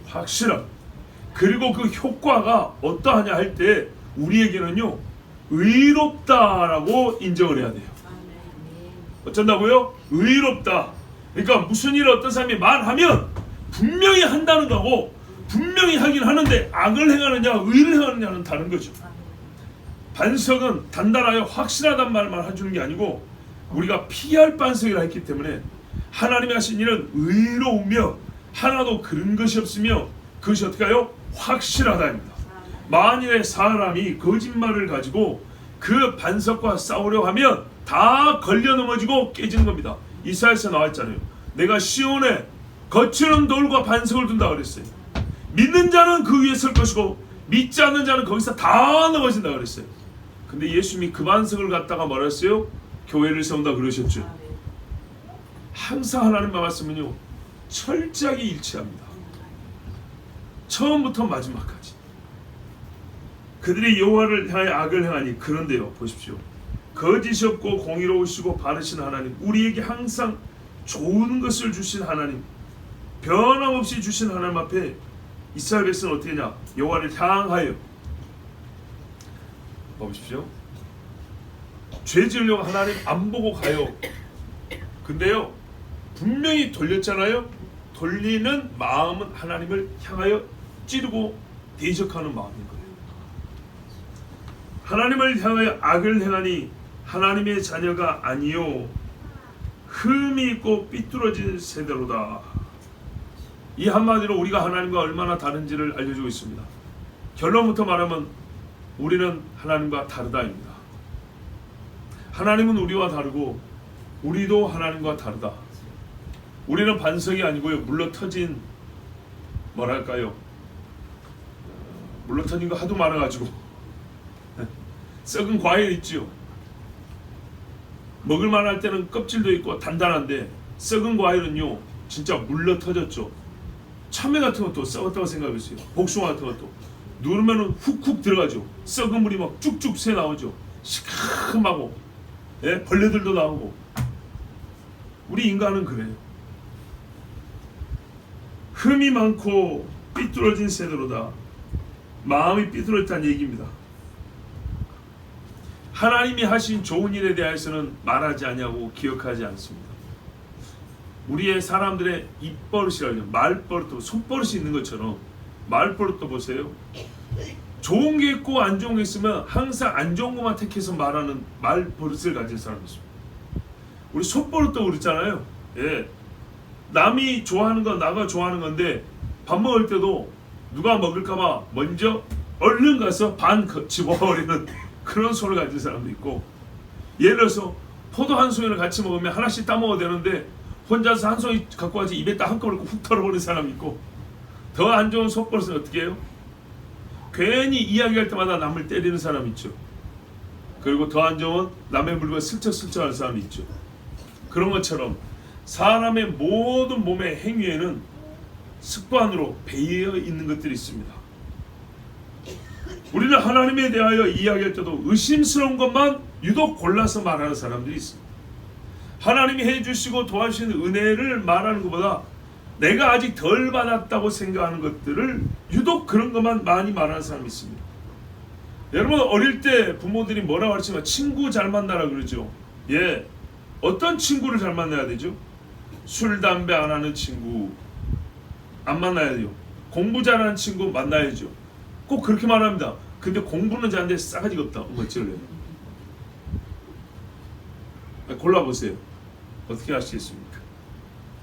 확실하게. 그리고 그 효과가 어떠하냐 할 때 우리에게는요 의롭다라고 인정을 해야 돼요. 어쩐다고요? 의롭다. 그러니까 무슨 일을 어떤 사람이 말하면 분명히 한다는 거고 분명히 하긴 하는데 악을 행하느냐 의를 행하느냐는 다른 거죠. 반석은 단단하여 확실하단 말만 해주는 게 아니고 우리가 피할 반석이라 했기 때문에 하나님이 하신 일은 의로우며 하나도 그런 것이 없으며 그것이 어떻게 하여? 확실하다입니다. 만일에 사람이 거짓말을 가지고 그 반석과 싸우려 하면 다 걸려 넘어지고 깨지는 겁니다. 이사야서 나왔잖아요. 내가 시온에 거칠은 돌과 반석을 둔다 그랬어요. 믿는 자는 그 위에 설 것이고 믿지 않는 자는 거기서 다 넘어진다 그랬어요. 근데 예수님이 그 반석을 갖다가 뭐라 했어요? 교회를 세운다 그러셨죠. 항상 하나님 말씀은요 철저하게 일치합니다. 처음부터 마지막까지. 그들이 여호와를 향하여 악을 행하니 그런데요 보십시오. 거짓이 없고 공의로우시고 바르신 하나님, 우리에게 항상 좋은 것을 주신 하나님, 변함없이 주신 하나님 앞에 이스라엘 백성은 어떻게 하냐? 여호와를 향하여 보십시오. 죄 지으려고 하나님 안 보고 가요. 근데요 분명히 돌렸잖아요. 돌리는 마음은 하나님을 향하여 찌르고 대적하는 마음인 거예요. 하나님을 향하여 악을 행하니 하나님의 자녀가 아니요 흠이 있고 삐뚤어진 세대로다. 이 한마디로 우리가 하나님과 얼마나 다른지를 알려주고 있습니다. 결론부터 말하면 우리는 하나님과 다르다입니다. 하나님은 우리와 다르고 우리도 하나님과 다르다. 우리는 반석이 아니고요 물러터진 뭐랄까요 물러터진 거 하도 많아가지고 썩은 과일 있죠. 먹을만 할 때는 껍질도 있고 단단한데 썩은 과일은요 진짜 물러터졌죠. 참외 같은 것도 썩었다고 생각해보세요. 복숭아 같은 것도 누르면은 훅훅 들어가죠. 썩은 물이 막 쭉쭉 새 나오죠. 시큼하고 예? 벌레들도 나오고. 우리 인간은 그래요. 흠이 많고 삐뚤어진 세대로다. 마음이 삐뚤어졌다는 얘기입니다. 하나님이 하신 좋은 일에 대해서는 말하지 않냐고 기억하지 않습니다. 우리의 사람들의 입버릇이라죠. 말버릇도 손버릇이 있는 것처럼 말버릇도 보세요. 좋은 게 있고 안 좋은 게 있으면 항상 안 좋은 것만 택해서 말하는 말버릇을 가진 사람이 있습니다. 우리 손버릇도 그렇잖아요. 예. 남이 좋아하는 건 나가 좋아하는 건데 밥 먹을 때도 누가 먹을까봐 먼저 얼른 가서 반 집어버리는 그런 손을 가진 사람도 있고, 예를 들어서 포도 한 송이를 같이 먹으면 하나씩 따먹어야 되는데 혼자서 한 송이 갖고 와서 입에 딱 한꺼번에 훅 털어버리는 사람이 있고, 더 안 좋은 손버릇은 어떻게 해요? 괜히 이야기할 때마다 남을 때리는 사람이 있죠. 그리고 더 안 좋은 남의 물건 슬쩍슬쩍 하는 사람이 있죠. 그런 것처럼 사람의 모든 몸의 행위에는 습관으로 배어 있는 것들이 있습니다. 우리는 하나님에 대하여 이야기할 때도 의심스러운 것만 유독 골라서 말하는 사람들이 있습니다. 하나님이 해주시고 도와주시는 은혜를 말하는 것보다 내가 아직 덜 받았다고 생각하는 것들을 유독 그런 것만 많이 말하는 사람이 있습니다. 여러분 어릴 때 부모들이 뭐라고 하시면 친구 잘 만나라 그러죠. 예, 어떤 친구를 잘 만나야 되죠? 술, 담배 안 하는 친구 안 만나야 돼요. 공부 잘하는 친구 만나야죠. 꼭 그렇게 말합니다. 근데 공부는 잘하는데 싸가지가 없다. 어쩔래요? 골라보세요. 어떻게 하시겠습니까?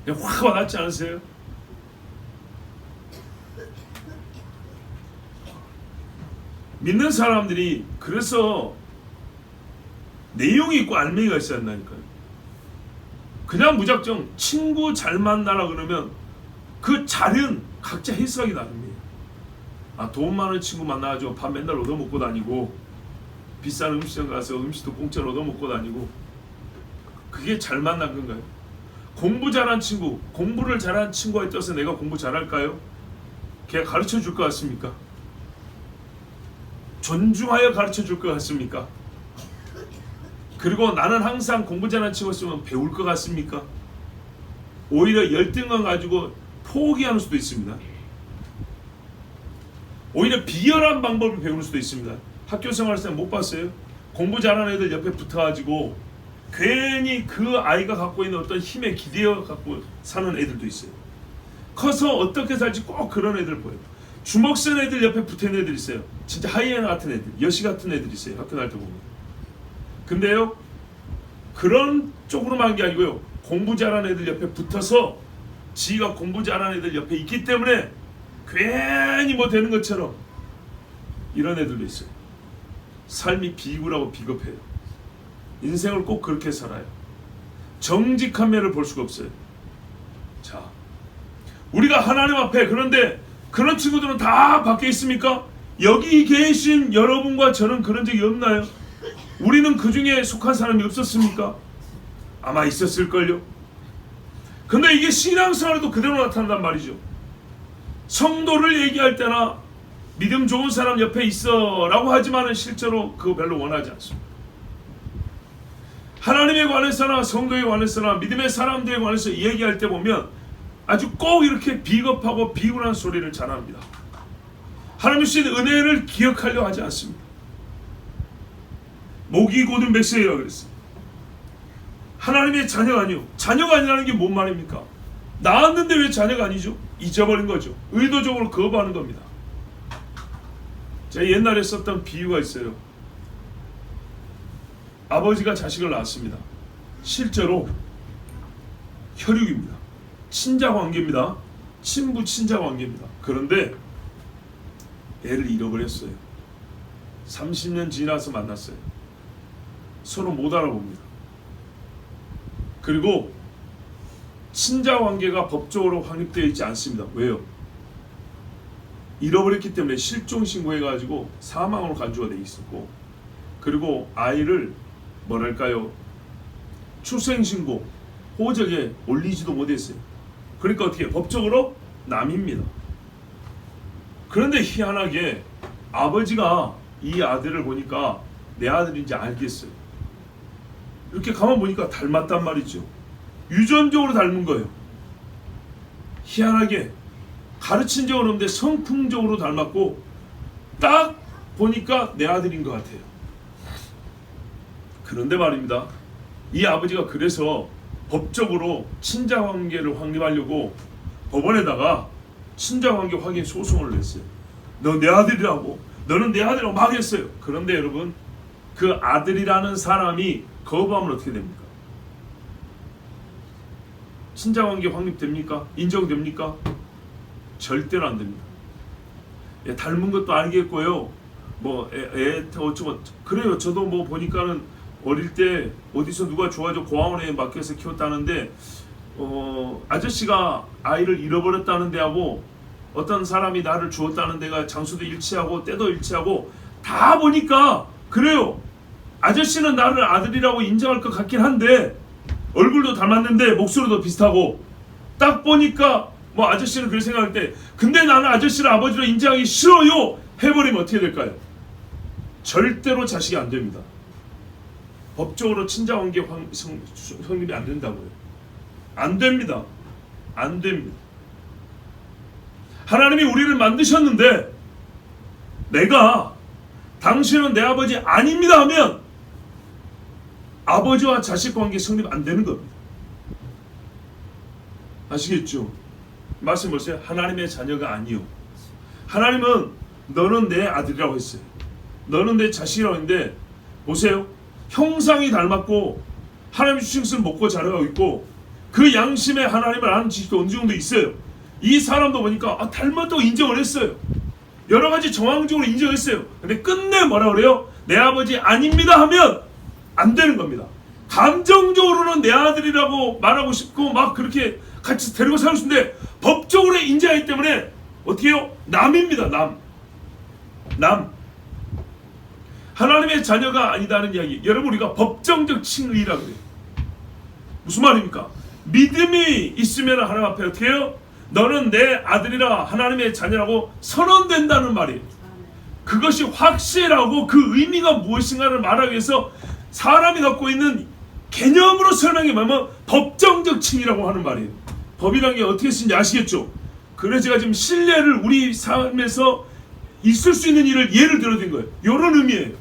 그냥 확 와닿지 않으세요? 믿는 사람들이 그래서 내용이 있고 알맹이가 있어야 한다니까요. 그냥 무작정 친구 잘 만나라 그러면 그 잘은 각자 해석이 다릅니다. 아, 돈 많은 친구 만나가지고 밥 맨날 얻어먹고 다니고 비싼 음식점 가서 음식도 공짜로 얻어먹고 다니고 그게 잘 만난 건가요? 공부 잘한 친구, 공부를 잘한 친구가 있어서 내가 공부 잘할까요? 걔 가르쳐 줄 것 같습니까? 존중하여 가르쳐 줄 것 같습니까? 그리고 나는 항상 공부 잘하는 친구 있으면 배울 것 같습니까? 오히려 열등감 가지고 포기하는 수도 있습니다. 오히려 비열한 방법을 배울 수도 있습니다. 학교 생활할 때 못 봤어요? 공부 잘하는 애들 옆에 붙어가지고 괜히 그 아이가 갖고 있는 어떤 힘에 기대어 갖고 사는 애들도 있어요. 커서 어떻게 살지 꼭 그런 애들 보여요. 주먹 쓴 애들 옆에 붙어있는 애들 있어요. 진짜 하이에나 같은 애들, 여시 같은 애들 있어요. 학교 다닐 때 보면. 근데요, 그런 쪽으로만 한 게 아니고요, 공부 잘하는 애들 옆에 붙어서 지가 공부 잘하는 애들 옆에 있기 때문에 괜히 뭐 되는 것처럼 이런 애들도 있어요. 삶이 비굴하고 비겁해요. 인생을 꼭 그렇게 살아요. 정직한 면을 볼 수가 없어요. 자, 우리가 하나님 앞에, 그런데 그런 친구들은 다 밖에 있습니까? 여기 계신 여러분과 저는 그런 적이 없나요? 우리는 그 중에 속한 사람이 없었습니까? 아마 있었을걸요. 근데 이게 신앙생활에도 그대로 나타난단 말이죠. 성도를 얘기할 때나 믿음 좋은 사람 옆에 있어 라고 하지만은 실제로 그거 별로 원하지 않습니다. 하나님에 관해서나 성도에 관해서나 믿음의 사람들에 관해서 얘기할 때 보면 아주 꼭 이렇게 비겁하고 비굴한 소리를 잘합니다. 하나님 주신 은혜를 기억하려 하지 않습니다. 목이 곧은 메시아라 그랬어요. 하나님의 자녀가 아니요. 자녀가 아니라는 게 뭔 말입니까? 낳았는데 왜 자녀가 아니죠? 잊어버린 거죠. 의도적으로 거부하는 겁니다. 제가 옛날에 썼던 비유가 있어요. 아버지가 자식을 낳았습니다. 실제로 혈육입니다. 친자관계입니다. 친부 친자관계입니다. 그런데 애를 잃어버렸어요. 30년 지나서 만났어요. 서로 못 알아봅니다. 그리고 친자관계가 법적으로 확립되어 있지 않습니다. 왜요? 잃어버렸기 때문에 실종신고해가지고 사망으로 간주가 돼 있었고, 그리고 아이를 뭐랄까요, 출생신고 호적에 올리지도 못했어요. 그러니까 어떻게 법적으로 남입니다. 그런데 희한하게 아버지가 이 아들을 보니까 내 아들인지 알겠어요. 이렇게 가만 보니까 닮았단 말이죠. 유전적으로 닮은 거예요. 희한하게 가르친 적은 없는데 성품적으로 닮았고 딱 보니까 내 아들인 것 같아요. 그런데 말입니다, 이 아버지가 그래서 법적으로 친자관계를 확립하려고 법원에다가 친자관계 확인 소송을 냈어요. 너 내 아들이라고, 너는 내 아들이라고 막 했어요. 그런데 여러분, 그 아들이라는 사람이 거부하면 어떻게 됩니까? 친자관계 확립됩니까? 인정됩니까? 절대로 안 됩니다. 닮은 것도 알겠고요. 뭐 어쩌고 그래요. 저도 뭐 보니까는 어릴 때 어디서 누가 좋아져 고아원에 맡겨서 키웠다는데 아저씨가 아이를 잃어버렸다는 데하고 어떤 사람이 나를 주었다는 데가 장소도 일치하고 때도 일치하고 다 보니까 그래요. 아저씨는 나를 아들이라고 인정할 것 같긴 한데 얼굴도 닮았는데 목소리도 비슷하고 딱 보니까 뭐 아저씨는 그렇게 생각할 때 근데 나는 아저씨를 아버지로 인정하기 싫어요 해버리면 어떻게 될까요? 절대로 자식이 안 됩니다. 법적으로 친자관계 확립이 안 된다고요. 안 됩니다. 안 됩니다. 하나님이 우리를 만드셨는데 내가 당신은 내 아버지 아닙니다 하면 아버지와 자식 관계 성립 안 되는 겁니다. 아시겠죠? 말씀 보세요. 하나님의 자녀가 아니요. 하나님은 너는 내 아들이라고 했어요. 너는 내 자식이라고 했는데 보세요. 형상이 닮았고 하나님 주신 것을 먹고 자라고 있고 그 양심에 하나님을 아는 지식이 어느 정도 있어요. 이 사람도 보니까 닮았다고 인정을 했어요. 여러 가지 정황적으로 인정했어요. 근데 끝내 뭐라 그래요? 내 아버지 아닙니다 하면 안 되는 겁니다. 감정적으로는 내 아들이라고 말하고 싶고 막 그렇게 같이 데리고 살고 싶은데 법적으로 인정하기 때문에 어떻게 해요? 남입니다. 남. 하나님의 자녀가 아니다는 이야기. 여러분, 우리가 법정적 칭의라고 해요. 무슨 말입니까? 믿음이 있으면 하나님 앞에 어떻게 해요? 너는 내 아들이라 하나님의 자녀라고 선언된다는 말이에요. 그것이 확실하고 그 의미가 무엇인가를 말하기 위해서 사람이 갖고 있는 개념으로 설명해보면 법정적 칭이라고 하는 말이에요. 법이라는 게 어떻게 쓰는지 아시겠죠? 그래서 제가 지금 신뢰를 우리 삶에서 있을 수 있는 일을 예를 들어드린 거예요. 이런 의미예요.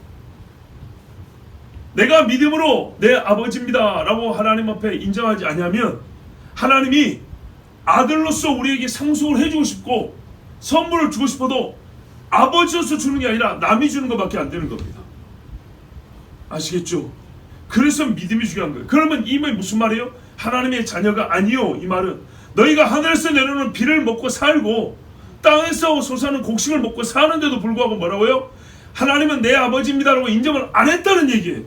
내가 믿음으로 내 아버지입니다 라고 하나님 앞에 인정하지 않으면 하나님이 아들로서 우리에게 상속을 해주고 싶고 선물을 주고 싶어도 아버지로서 주는 게 아니라 남이 주는 것밖에 안 되는 겁니다. 아시겠죠? 그래서 믿음이 중요한 거예요. 그러면 이 말이 무슨 말이에요? 하나님의 자녀가 아니요. 이 말은 너희가 하늘에서 내려오는 비를 먹고 살고 땅에서 솟아나는 곡식을 먹고 사는데도 불구하고 뭐라고요? 하나님은 내 아버지입니다라고 인정을 안 했다는 얘기예요.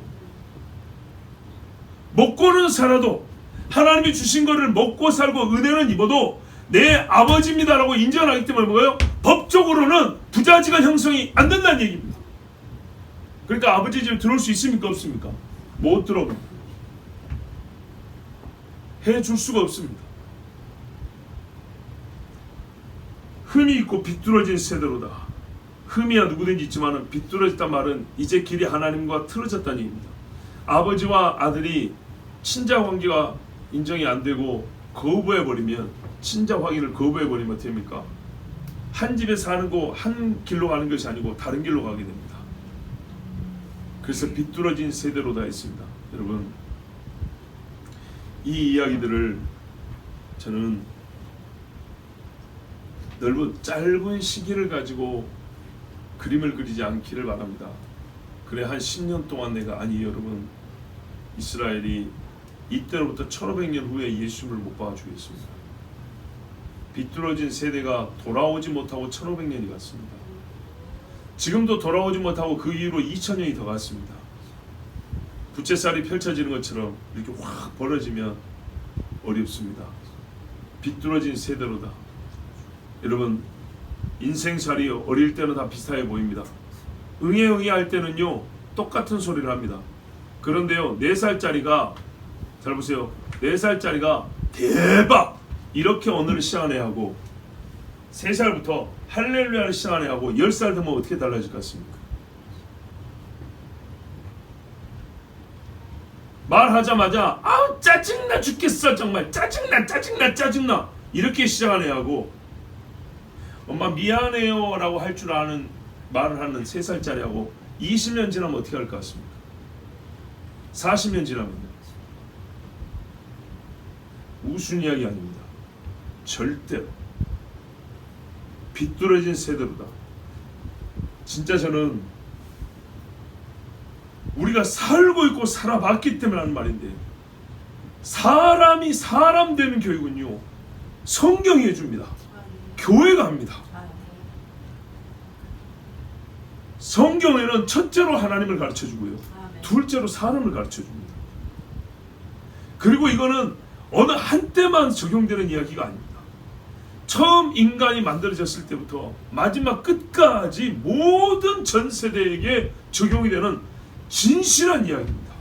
먹고는 살아도 하나님이 주신 것을 먹고 살고 은혜는 입어도 내 아버지입니다라고 인정을 하기 때문에 뭐예요? 법적으로는 부자지간 형성이 안 된다는 얘기입니다. 그러니까 아버지 집에 들어올 수 있습니까? 없습니까? 못 들어옵니다. 해줄 수가 없습니다. 흠이 있고 비뚤어진 세대로다. 흠이야 누구든지 있지만 비뚤어졌단 말은 이제 길이 하나님과 틀어졌다는 얘기입니다. 아버지와 아들이 친자 관계가 인정이 안 되고 거부해버리면, 친자 확인을 거부해버리면 어떻게 됩니까? 한 집에 사는 거 한 길로 가는 것이 아니고 다른 길로 가게 됩니다. 그래서 비뚤어진 세대로다 했습니다. 여러분, 이 이야기들을 저는 짧은 시기를 가지고 그림을 그리지 않기를 바랍니다. 그래 한 10년 동안 내가, 아니 여러분, 이스라엘이 이때로부터 1500년 후에 예수님을 못 봐주겠습니다. 비뚤어진 세대가 돌아오지 못하고 1500년이 갔습니다. 지금도 돌아오지 못하고 그 이후로 2000년이 더 갔습니다. 부채살이 펼쳐지는 것처럼 이렇게 확 벌어지면 어렵습니다. 비뚤어진 세대로다. 여러분, 인생살이 어릴 때는 다 비슷해 보입니다. 응애 할 때는요 똑같은 소리를 합니다. 그런데요 4살짜리가, 잘 보세요, 4살짜리가 대박 이렇게 언어를 시작하네 하고 3살부터 할렐루야를 시작하네 하고 10살 되면 어떻게 달라질 것 같습니까? 말하자마자 아우 짜증나 죽겠어, 정말 짜증나 이렇게 시작하네 하고 엄마 미안해요 라고 할 줄 아는 말을 하는 3살짜리하고 20년 지나면 어떻게 할 것 같습니까? 40년 지나면요. 우스운 이야기 아닙니다. 절대로. 비뚤어진 세대로다. 진짜 저는 우리가 살고 있고 살아봤기 때문에 하는 말인데, 사람이 사람 되는 교육은요 성경이 해줍니다. 교회가 합니다. 성경에는 첫째로 하나님을 가르쳐주고요, 둘째로 사람을 가르쳐줍니다. 그리고 이거는 어느 한때만 적용되는 이야기가 아닙니다. 처음 인간이 만들어졌을 때부터 마지막 끝까지 모든 전 세대에게 적용이 되는 진실한 이야기입니다.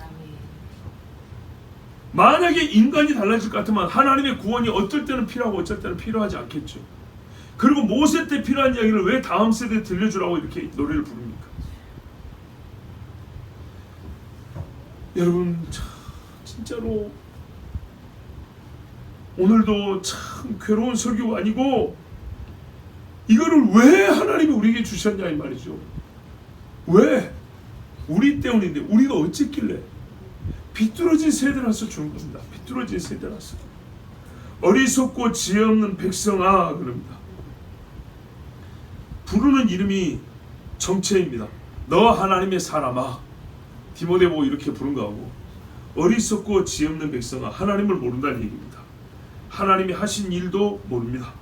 만약에 인간이 달라질 것 같으면 하나님의 구원이 어떨 때는 필요하고 어쩔 때는 필요하지 않겠죠. 그리고 모세 때 필요한 이야기를 왜 다음 세대에 들려주라고 이렇게 노래를 부릅니까? 여러분, 진짜로 오늘도 참 괴로운 설교가 아니고 이거를 왜 하나님이 우리에게 주셨냐 이 말이죠. 왜? 우리 때문인데 우리가 어쨌길래? 비뚤어진 세대라서 주는 겁니다. 비뚤어진 세대라서. 어리석고 지혜 없는 백성아 그럽니다. 부르는 이름이 정체입니다. 너 하나님의 사람아. 디모데 보고 이렇게 부른 거하고, 어리석고 지혜 없는 백성아, 하나님을 모른다는 얘기입니다. 하나님이 하신 일도 모릅니다.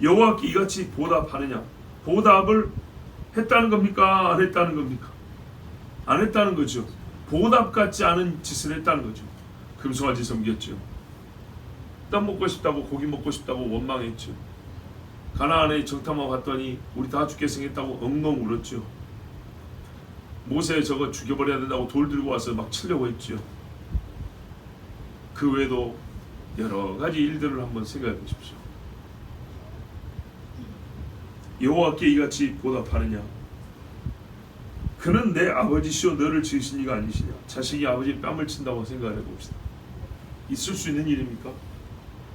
여호와께 이같이 보답하느냐? 보답을 했다는 겁니까? 안 했다는 겁니까? 안 했다는 거죠. 보답 같지 않은 짓을 했다는 거죠. 금송아지 섬겼죠. 떡 먹고 싶다고, 고기 먹고 싶다고 원망했죠. 가나안에 정탐하고 갔더니 우리 다 죽게 생겼다고 엉엉 울었죠. 모세 저거 죽여버려야 된다고 돌 들고 와서 막 치려고 했죠. 그 외에도 여러 가지 일들을 한번 생각해 보십시오. 여호와께 이같이 보답하느냐? 그는 내 아버지시오 너를 지으신 이가 아니시냐. 자식이 아버지 뺨을 친다고 생각해 봅시다. 있을 수 있는 일입니까?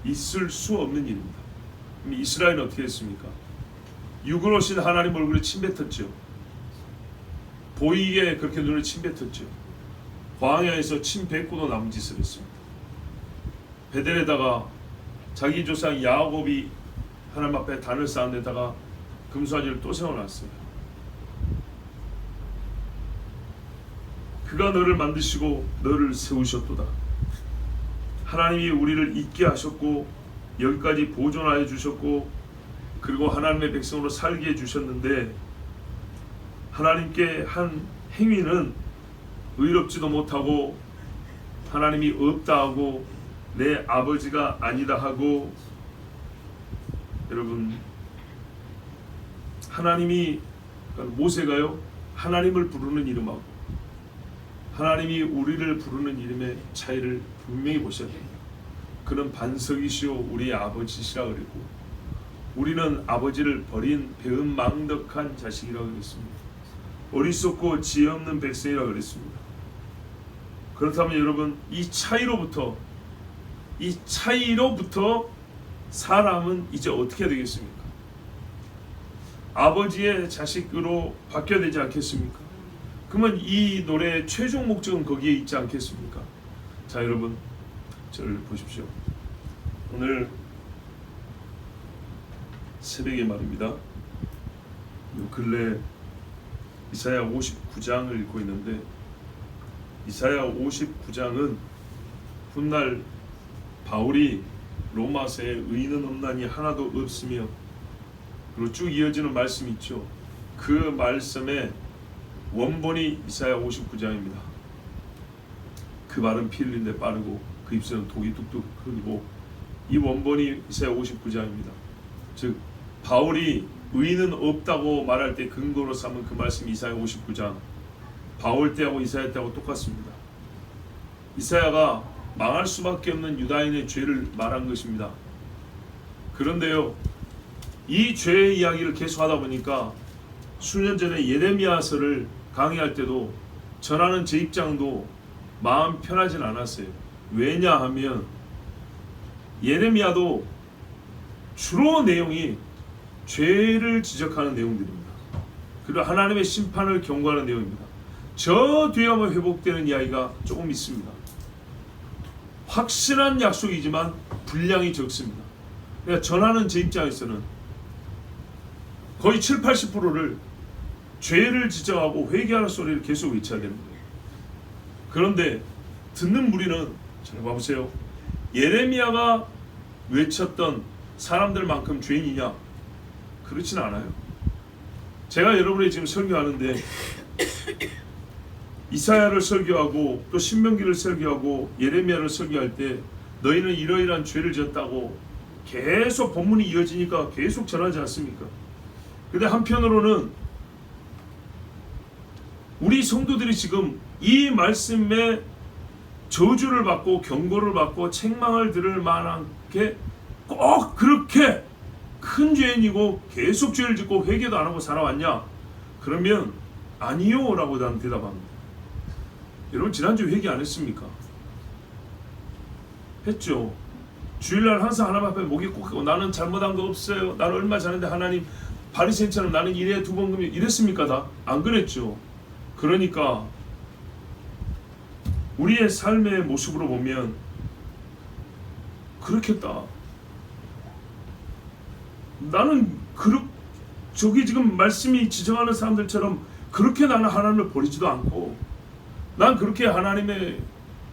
있을 수 없는 일입니다. 그럼 이스라엘은 어떻게 했습니까? 육으로 오신 하나님 얼굴에 침뱉었죠. 보이게 그렇게 눈을 침뱉었죠. 광야에서 침 뱉고도 남은 짓을 했습니다. 베델에다가 자기 조상 야곱이 하나님 앞에 단을 쌓은 데다가 금수아지를 또 세워놨어요. 그가 너를 만드시고 너를 세우셨도다. 하나님이 우리를 있게 하셨고 여기까지 보존하여 주셨고 그리고 하나님의 백성으로 살게 해주셨는데 하나님께 한 행위는 의롭지도 못하고 하나님이 없다 하고 내 아버지가 아니다 하고 여러분 하나님이 모세가요 하나님을 부르는 이름하고 하나님이 우리를 부르는 이름의 차이를 분명히 보셔야 됩니다. 그는 반석이시오 우리의 아버지시라 그랬고 우리는 아버지를 버린 배은망덕한 자식이라고 그랬습니다. 어리석고 지혜 없는 백성이라고 그랬습니다. 그렇다면 여러분 이 차이로부터 사람은 이제 어떻게 되겠습니까? 아버지의 자식으로 바뀌어야 되지 않겠습니까? 그러면 이 노래의 최종 목적은 거기에 있지 않겠습니까? 자 여러분 저를 보십시오. 오늘 새벽에 말입니다. 요 근래 이사야 59장을 읽고 있는데 이사야 59장은 훗날 바울이 로마서에 의인은 없나니 하나도 없으며 그리고 쭉 이어지는 말씀이 있죠. 그 말씀의 원본이 이사야 59장입니다. 그 말은 피 흘린데 빠르고 그 입술은 독이 뚝뚝 흐르고 이 원본이 이사야 59장입니다. 즉 바울이 의인은 없다고 말할 때 근거로 삼은 그 말씀이 이사야 59장 바울 때하고 이사야 때하고 똑같습니다. 이사야가 망할 수밖에 없는 유다인의 죄를 말한 것입니다. 그런데요 이 죄의 이야기를 계속하다 보니까 수년 전에 예레미야서를 강의할 때도 전하는 제 입장도 마음 편하진 않았어요. 왜냐하면 예레미야도 주로 내용이 죄를 지적하는 내용들입니다. 그리고 하나님의 심판을 경고하는 내용입니다. 저 뒤에 한번 회복되는 이야기가 조금 있습니다. 확실한 약속이지만 분량이 적습니다. 그러니까 전하는 제 입장에서는 거의 70-80%를 죄를 지적하고 회개하는 소리를 계속 외쳐야 되는 거예요. 그런데 듣는 무리는 잘 봐보세요. 예레미야가 외쳤던 사람들만큼 죄인이냐? 그렇진 않아요. 제가 여러분이 지금 설교하는데 이사야를 설교하고 또 신명기를 설교하고 예레미야를 설교할 때 너희는 이러이러한 죄를 지었다고 계속 본문이 이어지니까 계속 전하지 않습니까? 근데 한편으로는 우리 성도들이 지금 이 말씀에 저주를 받고 경고를 받고 책망을 들을 만한 게 꼭 그렇게 큰 죄인이고 계속 죄를 짓고 회개도 안 하고 살아왔냐? 그러면 아니요 라고 나는 대답합니다. 여러분 지난주 회개 안 했습니까? 했죠. 주일날 항상 하나님 앞에 목이 꼭 나는 잘못한 거 없어요. 나는 얼마 잘했는데 하나님 바리새인처럼 나는 일에 2번 금요 이랬습니까? 다? 안 그랬죠. 그러니까 우리의 삶의 모습으로 보면 그렇겠다. 나는 저기 지금 말씀이 지적하는 사람들처럼 그렇게 나는 하나님을 버리지도 않고 난 그렇게 하나님의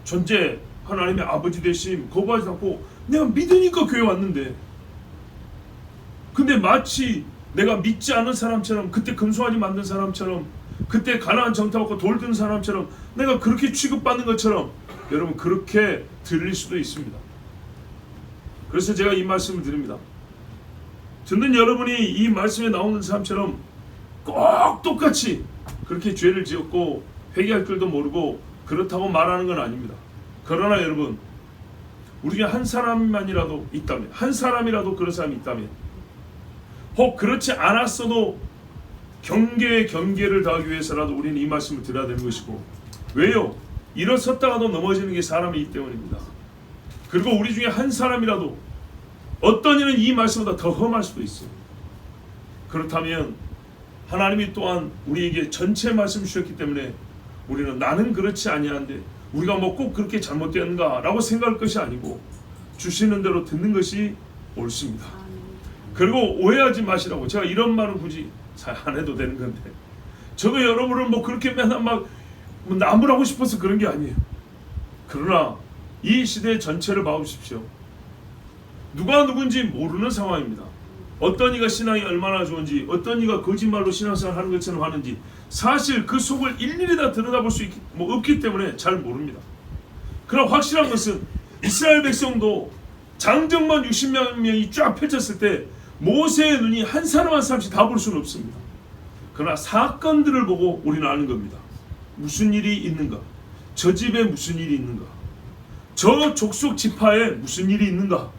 존재 하나님의 아버지 되심 거부하지 않고 내가 믿으니까 교회 왔는데 근데 마치 내가 믿지 않은 사람처럼 그때 금송아지 만든 사람처럼 그때 가나안 정탐하고 돌 든 사람처럼 내가 그렇게 취급받는 것처럼 여러분 그렇게 들릴 수도 있습니다. 그래서 제가 이 말씀을 드립니다. 듣는 여러분이 이 말씀에 나오는 사람처럼 꼭 똑같이 그렇게 죄를 지었고 회개할 줄도 모르고 그렇다고 말하는 건 아닙니다. 그러나 여러분 우리가 한 사람만이라도 있다면 한 사람이라도 그런 사람이 있다면 혹 그렇지 않았어도 경계를 더하기 위해서라도 우리는 이 말씀을 드려야 되는 것이고, 왜요? 일어섰다가도 넘어지는 게 사람이기 때문입니다. 그리고 우리 중에 한 사람이라도 어떤 이는 이 말씀보다 더 험할 수도 있어요. 그렇다면 하나님이 또한 우리에게 전체 말씀 주셨기 때문에 우리는 나는 그렇지 아니한데 우리가 뭐 꼭 그렇게 잘못되는가 라고 생각할 것이 아니고 주시는 대로 듣는 것이 옳습니다. 그리고 오해하지 마시라고. 제가 이런 말은 굳이 안 해도 되는 건데, 저도 여러분을 뭐 그렇게 맨날 막 나무라고 싶어서 그런 게 아니에요. 그러나 이 시대 전체를 봐보십시오. 누가 누군지 모르는 상황입니다. 어떤 이가 신앙이 얼마나 좋은지, 어떤 이가 거짓말로 신앙생활 하는 것처럼 하는지 사실 그 속을 일일이 다 들여다볼 수 없기 때문에 잘 모릅니다. 그러나 확실한 것은 이스라엘 백성도 장정만 60명이 쫙 펼쳤을 때 모세의 눈이 한 사람 한 사람씩 다 볼 수는 없습니다. 그러나 사건들을 보고 우리는 아는 겁니다. 무슨 일이 있는가? 저 집에 무슨 일이 있는가? 저 족속 지파에 무슨 일이 있는가?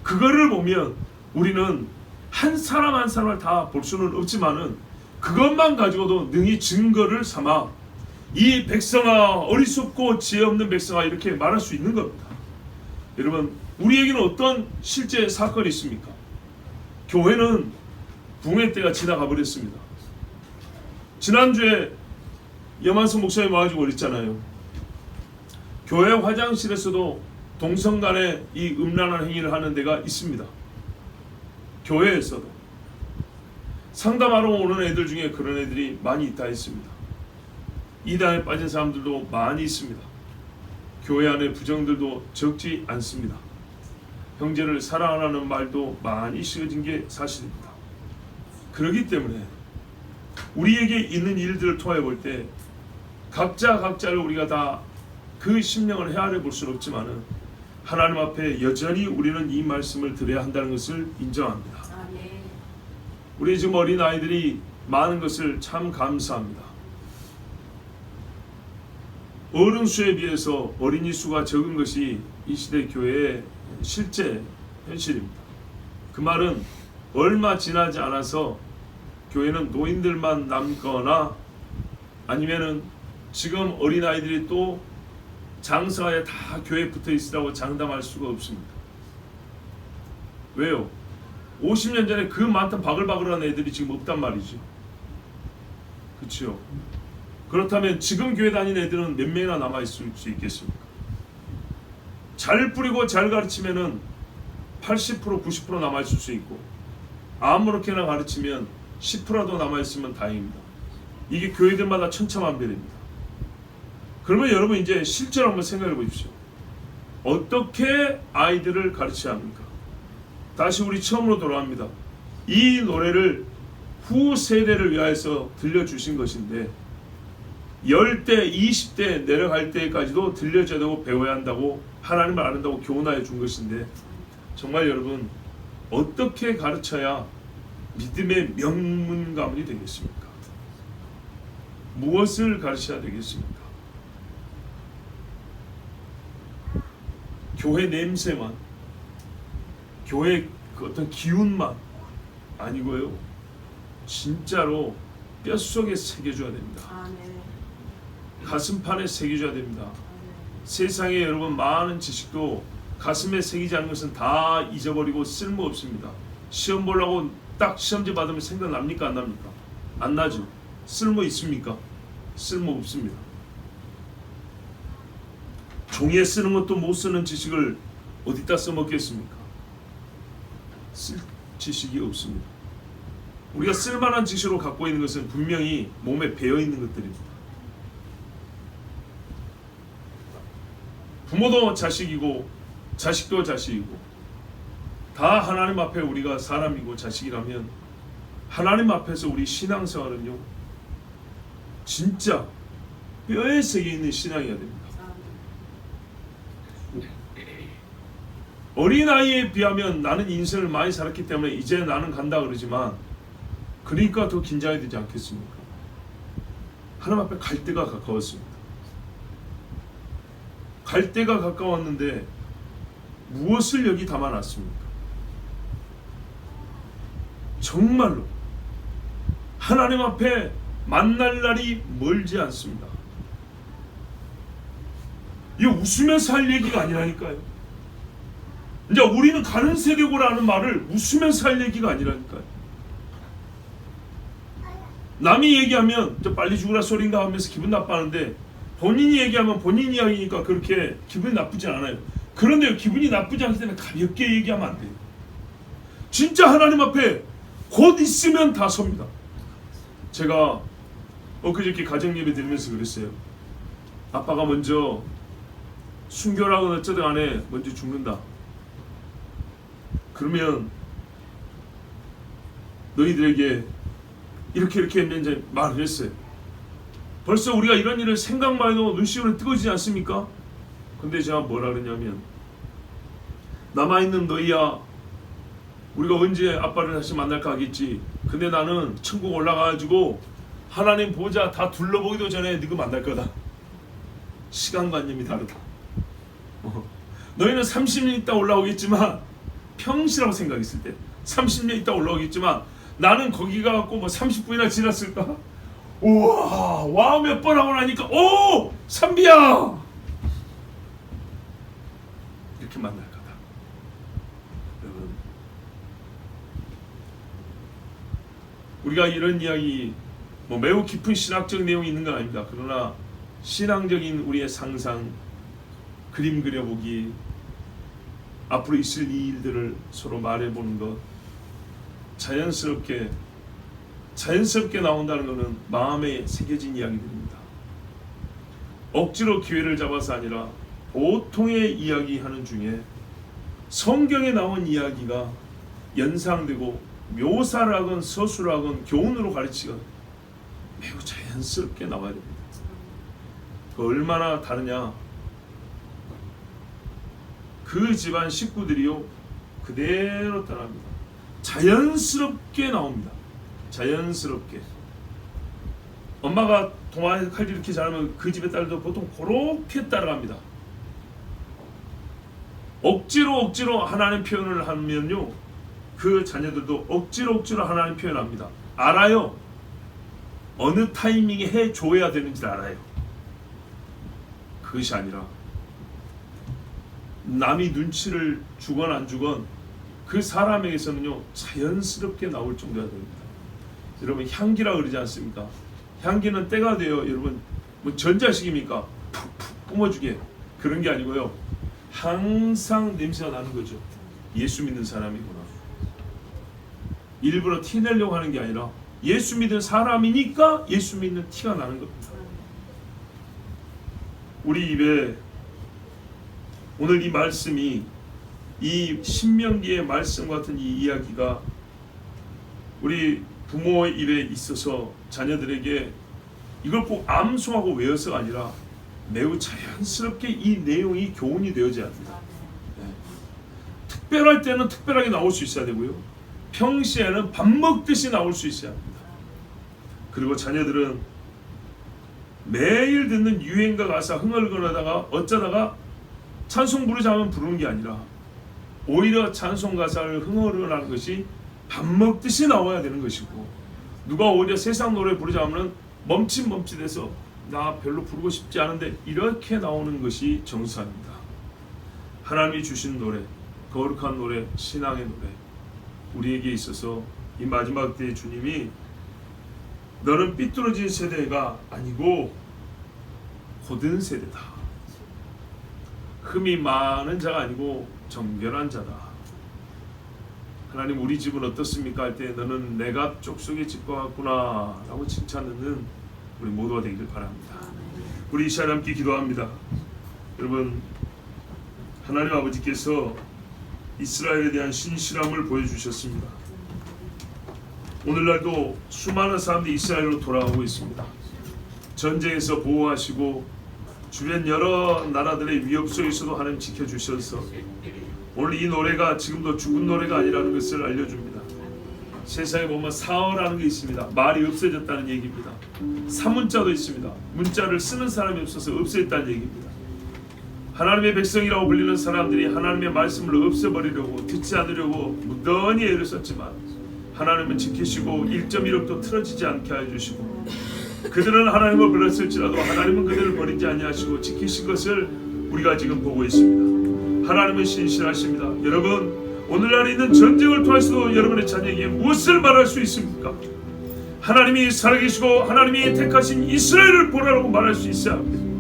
그거를 보면 우리는 한 사람 한 사람을 다 볼 수는 없지만은 그것만 가지고도 능히 증거를 삼아 이 백성아, 어리석고 지혜 없는 백성아, 이렇게 말할 수 있는 겁니다. 여러분, 우리에게는 어떤 실제 사건이 있습니까? 교회는 붕괴 때가 지나가 버렸습니다. 지난주에 염한성 목사님 와가지고 그랬잖아요. 교회 화장실에서도 동성 간에 이 음란한 행위를 하는 데가 있습니다. 교회에서도. 상담하러 오는 애들 중에 그런 애들이 많이 있다 했습니다. 이단에 빠진 사람들도 많이 있습니다. 교회 안에 부정들도 적지 않습니다. 형제를 사랑하라는 말도 많이 씌워진 게 사실입니다. 그렇기 때문에 우리에게 있는 일들을 통해 볼 때 각자를 우리가 다 그 심령을 헤아려 볼 수는 없지만은 하나님 앞에 여전히 우리는 이 말씀을 드려야 한다는 것을 인정합니다. 우리 지금 어린 아이들이 많은 것을 참 감사합니다. 어른 수에 비해서 어린이 수가 적은 것이 이 시대 교회의 실제 현실입니다. 그 말은 얼마 지나지 않아서 교회는 노인들만 남거나 아니면은 지금 어린 아이들이 또 장사에 다 교회에 붙어 있으라고 장담할 수가 없습니다. 왜요? 50년 전에 그 많던 바글바글한 애들이 지금 없단 말이죠. 그렇죠? 그렇다면 지금 교회 다니는 애들은 몇 명이나 남아있을 수 있겠습니까? 잘 뿌리고 잘 가르치면은 80% 90% 남아있을 수 있고, 아무렇게나 가르치면 10%라도 남아있으면 다행입니다. 이게 교회들마다 천차만별입니다. 그러면 여러분 이제 실제로 한번 생각해 보십시오. 어떻게 아이들을 가르쳐야 합니까? 다시 우리 처음으로 돌아갑니다. 이 노래를 후 세대를 위하여서 들려주신 것인데 10대, 20대 내려갈 때까지도 들려줘야 되고 배워야 한다고, 하나님을 아는다고 교훈하여 준 것인데, 정말 여러분 어떻게 가르쳐야 믿음의 명문 가문이 되겠습니까? 무엇을 가르쳐야 되겠습니까? 교회 냄새만, 교회 그 어떤 기운만 아니고요, 진짜로 뼛속에 새겨줘야 됩니다. 가슴판에 새겨줘야 됩니다. 세상에 여러분 많은 지식도 가슴에 새기지 않는 것은 다 잊어버리고 쓸모없습니다. 시험 보려고 딱 시험지 받으면 생각납니까? 안 납니까? 안 나죠. 쓸모 있습니까? 쓸모 없습니다. 종이에 쓰는 것도 못 쓰는 지식을 어디다 써먹겠습니까? 쓸 지식이 없습니다. 우리가 쓸만한 지식으로 갖고 있는 것은 분명히 몸에 배어있는 것들입니다. 부모도 자식이고 자식도 자식이고 다 하나님 앞에 우리가 사람이고 자식이라면 하나님 앞에서 우리 신앙생활은요 진짜 뼈에 새겨있는 신앙이어야 됩니다. 어린아이에 비하면 나는 인생을 많이 살았기 때문에 이제 나는 간다 그러지만, 그러니까 더 긴장이 되지 않겠습니까? 하나님 앞에 갈 때가 가까웠습니다. 갈 때가 가까웠는데 무엇을 여기 담아놨습니까? 정말로 하나님 앞에 만날 날이 멀지 않습니다. 이 웃으면서 할 얘기가 아니라니까요. 이제 우리는 가는 세대고라는 말을 웃으면서 할 얘기가 아니라니까요. 남이 얘기하면 저 빨리 죽으라 소린가 하면서 기분 나빠하는데, 본인이 얘기하면 본인 이야기니까 그렇게 기분이 나쁘지 않아요. 그런데 기분이 나쁘지 않기 때문에 가볍게 얘기하면 안 돼요. 진짜 하나님 앞에 곧 있으면 다 섭니다. 제가 엊그저께 가정예배 드리면서 그랬어요. 아빠가 먼저 순교라고 어쩌든 간에 먼저 죽는다. 그러면 너희들에게 이렇게 이제 말을 했어요. 벌써 우리가 이런 일을 생각만 해도 눈시울이 뜨거워지지 않습니까? 근데 제가 뭐라 그러냐면, 남아있는 너희야, 우리가 언제 아빠를 다시 만날까 하겠지. 근데 나는 천국 올라가가지고 하나님 보좌 다 둘러보기도 전에 너희 만날 거다. 시간관념이 다르다. 너희는 30년 있다 올라오겠지만, 평시라고 생각했을 때 30년 있다 올라오겠지만, 나는 거기 가갖고 뭐 30분이나 지났을까? 우와, 와 몇 번 하고 나니까 오! 삼비야! 이렇게 만날 거다. 여러분, 우리가 이런 이야기, 뭐 매우 깊은 신학적 내용이 있는 건 아닙니다. 그러나 신앙적인 우리의 상상, 그림 그려보기, 앞으로 있을 이 일들을 서로 말해보는 것, 자연스럽게 나온다는 것은 마음에 새겨진 이야기들입니다. 억지로 기회를 잡아서 아니라 보통의 이야기하는 중에 성경에 나온 이야기가 연상되고 묘사를 하건 서술을 하건 교훈으로 가르치건 매우 자연스럽게 나와야 됩니다. 그 얼마나 다르냐, 그 집안 식구들이요 그대로 따라합니다. 자연스럽게 나옵니다. 자연스럽게. 엄마가 동화의 칼질 이렇게 잘하면 그 집의 딸도 보통 그렇게 따라갑니다. 억지로 하나님 표현을 하면요, 그 자녀들도 억지로 하나님 표현합니다. 알아요. 어느 타이밍에 해줘야 되는지 알아요. 그것이 아니라 남이 눈치를 주건 안 주건 그 사람에게서는요 자연스럽게 나올 정도가 됩니다. 여러분, 향기라 그러지 않습니까? 향기는 때가 돼요. 여러분, 뭐 전자식입니까? 푹푹 뿜어주게 그런 게 아니고요, 항상 냄새가 나는 거죠. 예수 믿는 사람이구나. 일부러 티 내려고 하는 게 아니라 예수 믿는 사람이니까 예수 믿는 티가 나는 겁니다. 우리 입에 오늘 이 말씀이, 이 신명기의 말씀 같은 이 이야기가 우리 부모의 입에 있어서 자녀들에게 이걸 꼭 암송하고 외워서가 아니라 매우 자연스럽게 이 내용이 교훈이 되어져야 합니다. 네. 특별할 때는 특별하게 나올 수 있어야 되고요, 평시에는 밥 먹듯이 나올 수 있어야 합니다. 그리고 자녀들은 매일 듣는 유행가 가사 흥얼거리다가 어쩌다가 찬송 부르자 하면 부르는 게 아니라 오히려 찬송 가사를 흥얼거리는 것이 밥 먹듯이 나와야 되는 것이고, 누가 오히려 세상 노래 부르자 하면 멈칫멈칫해서 나 별로 부르고 싶지 않은데 이렇게 나오는 것이 정상입니다. 하나님이 주신 노래, 거룩한 노래, 신앙의 노래, 우리에게 있어서 이 마지막 때의 주님이 너는 삐뚤어진 세대가 아니고 고든 세대다. 흠이 많은 자가 아니고 정결한 자다. 하나님, 우리 집은 어떻습니까? 할 때 너는 내가 족속의 집과 같구나 라고 칭찬 듣는 우리 모두가 되기를 바랍니다. 우리 이 시간 함께 기도합니다. 여러분, 하나님 아버지께서 이스라엘에 대한 신실함을 보여주셨습니다. 오늘날도 수많은 사람들이 이스라엘로 돌아가고 있습니다. 전쟁에서 보호하시고 주변 여러 나라들의 위협 속에서도 하나님 지켜주셔서 오늘 이 노래가 지금도 죽은 노래가 아니라는 것을 알려줍니다. 세상에 보면 사어라는 게 있습니다. 말이 없어졌다는 얘기입니다. 사문자도 있습니다. 문자를 쓰는 사람이 없어서 없어졌다는 얘기입니다. 하나님의 백성이라고 불리는 사람들이 하나님의 말씀을 없애버리려고, 듣지 않으려고 무던히 애를 썼지만 하나님은 지키시고 1.1억도 틀어지지 않게 하여 주시고, 그들은 하나님을 불렀을지라도 하나님은 그들을 버리지 아니하시고 지키신 것을 우리가 지금 보고 있습니다. 하나님은 신실하십니다. 여러분, 오늘날 있는 전쟁을 통해서도 여러분의 자녀에게 무엇을 말할 수 있습니까? 하나님이 살아계시고 하나님이 택하신 이스라엘을 보라라고 말할 수 있어야 합니다.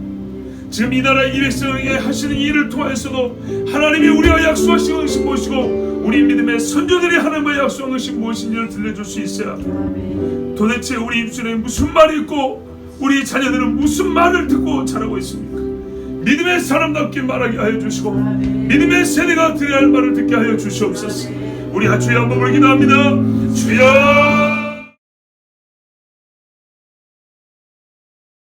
지금 이 나라 이 백성에게 하시는 일을 통해서도 하나님이 우리와 약속하신 것이 무엇이고 우리 믿음의 선조들이 하나님과 약속한 것이 무엇인지를 들려줄 수 있어야 합니다. 도대체 우리 입술에 무슨 말이 있고 우리 자녀들은 무슨 말을 듣고 자라고 있습니까? 믿음의 사람답게 말하게 하여 주시고 믿음의 세대가 들어야 할 말을 듣게 하여 주시옵소서. 우리 주여 한번 기도합니다. 주여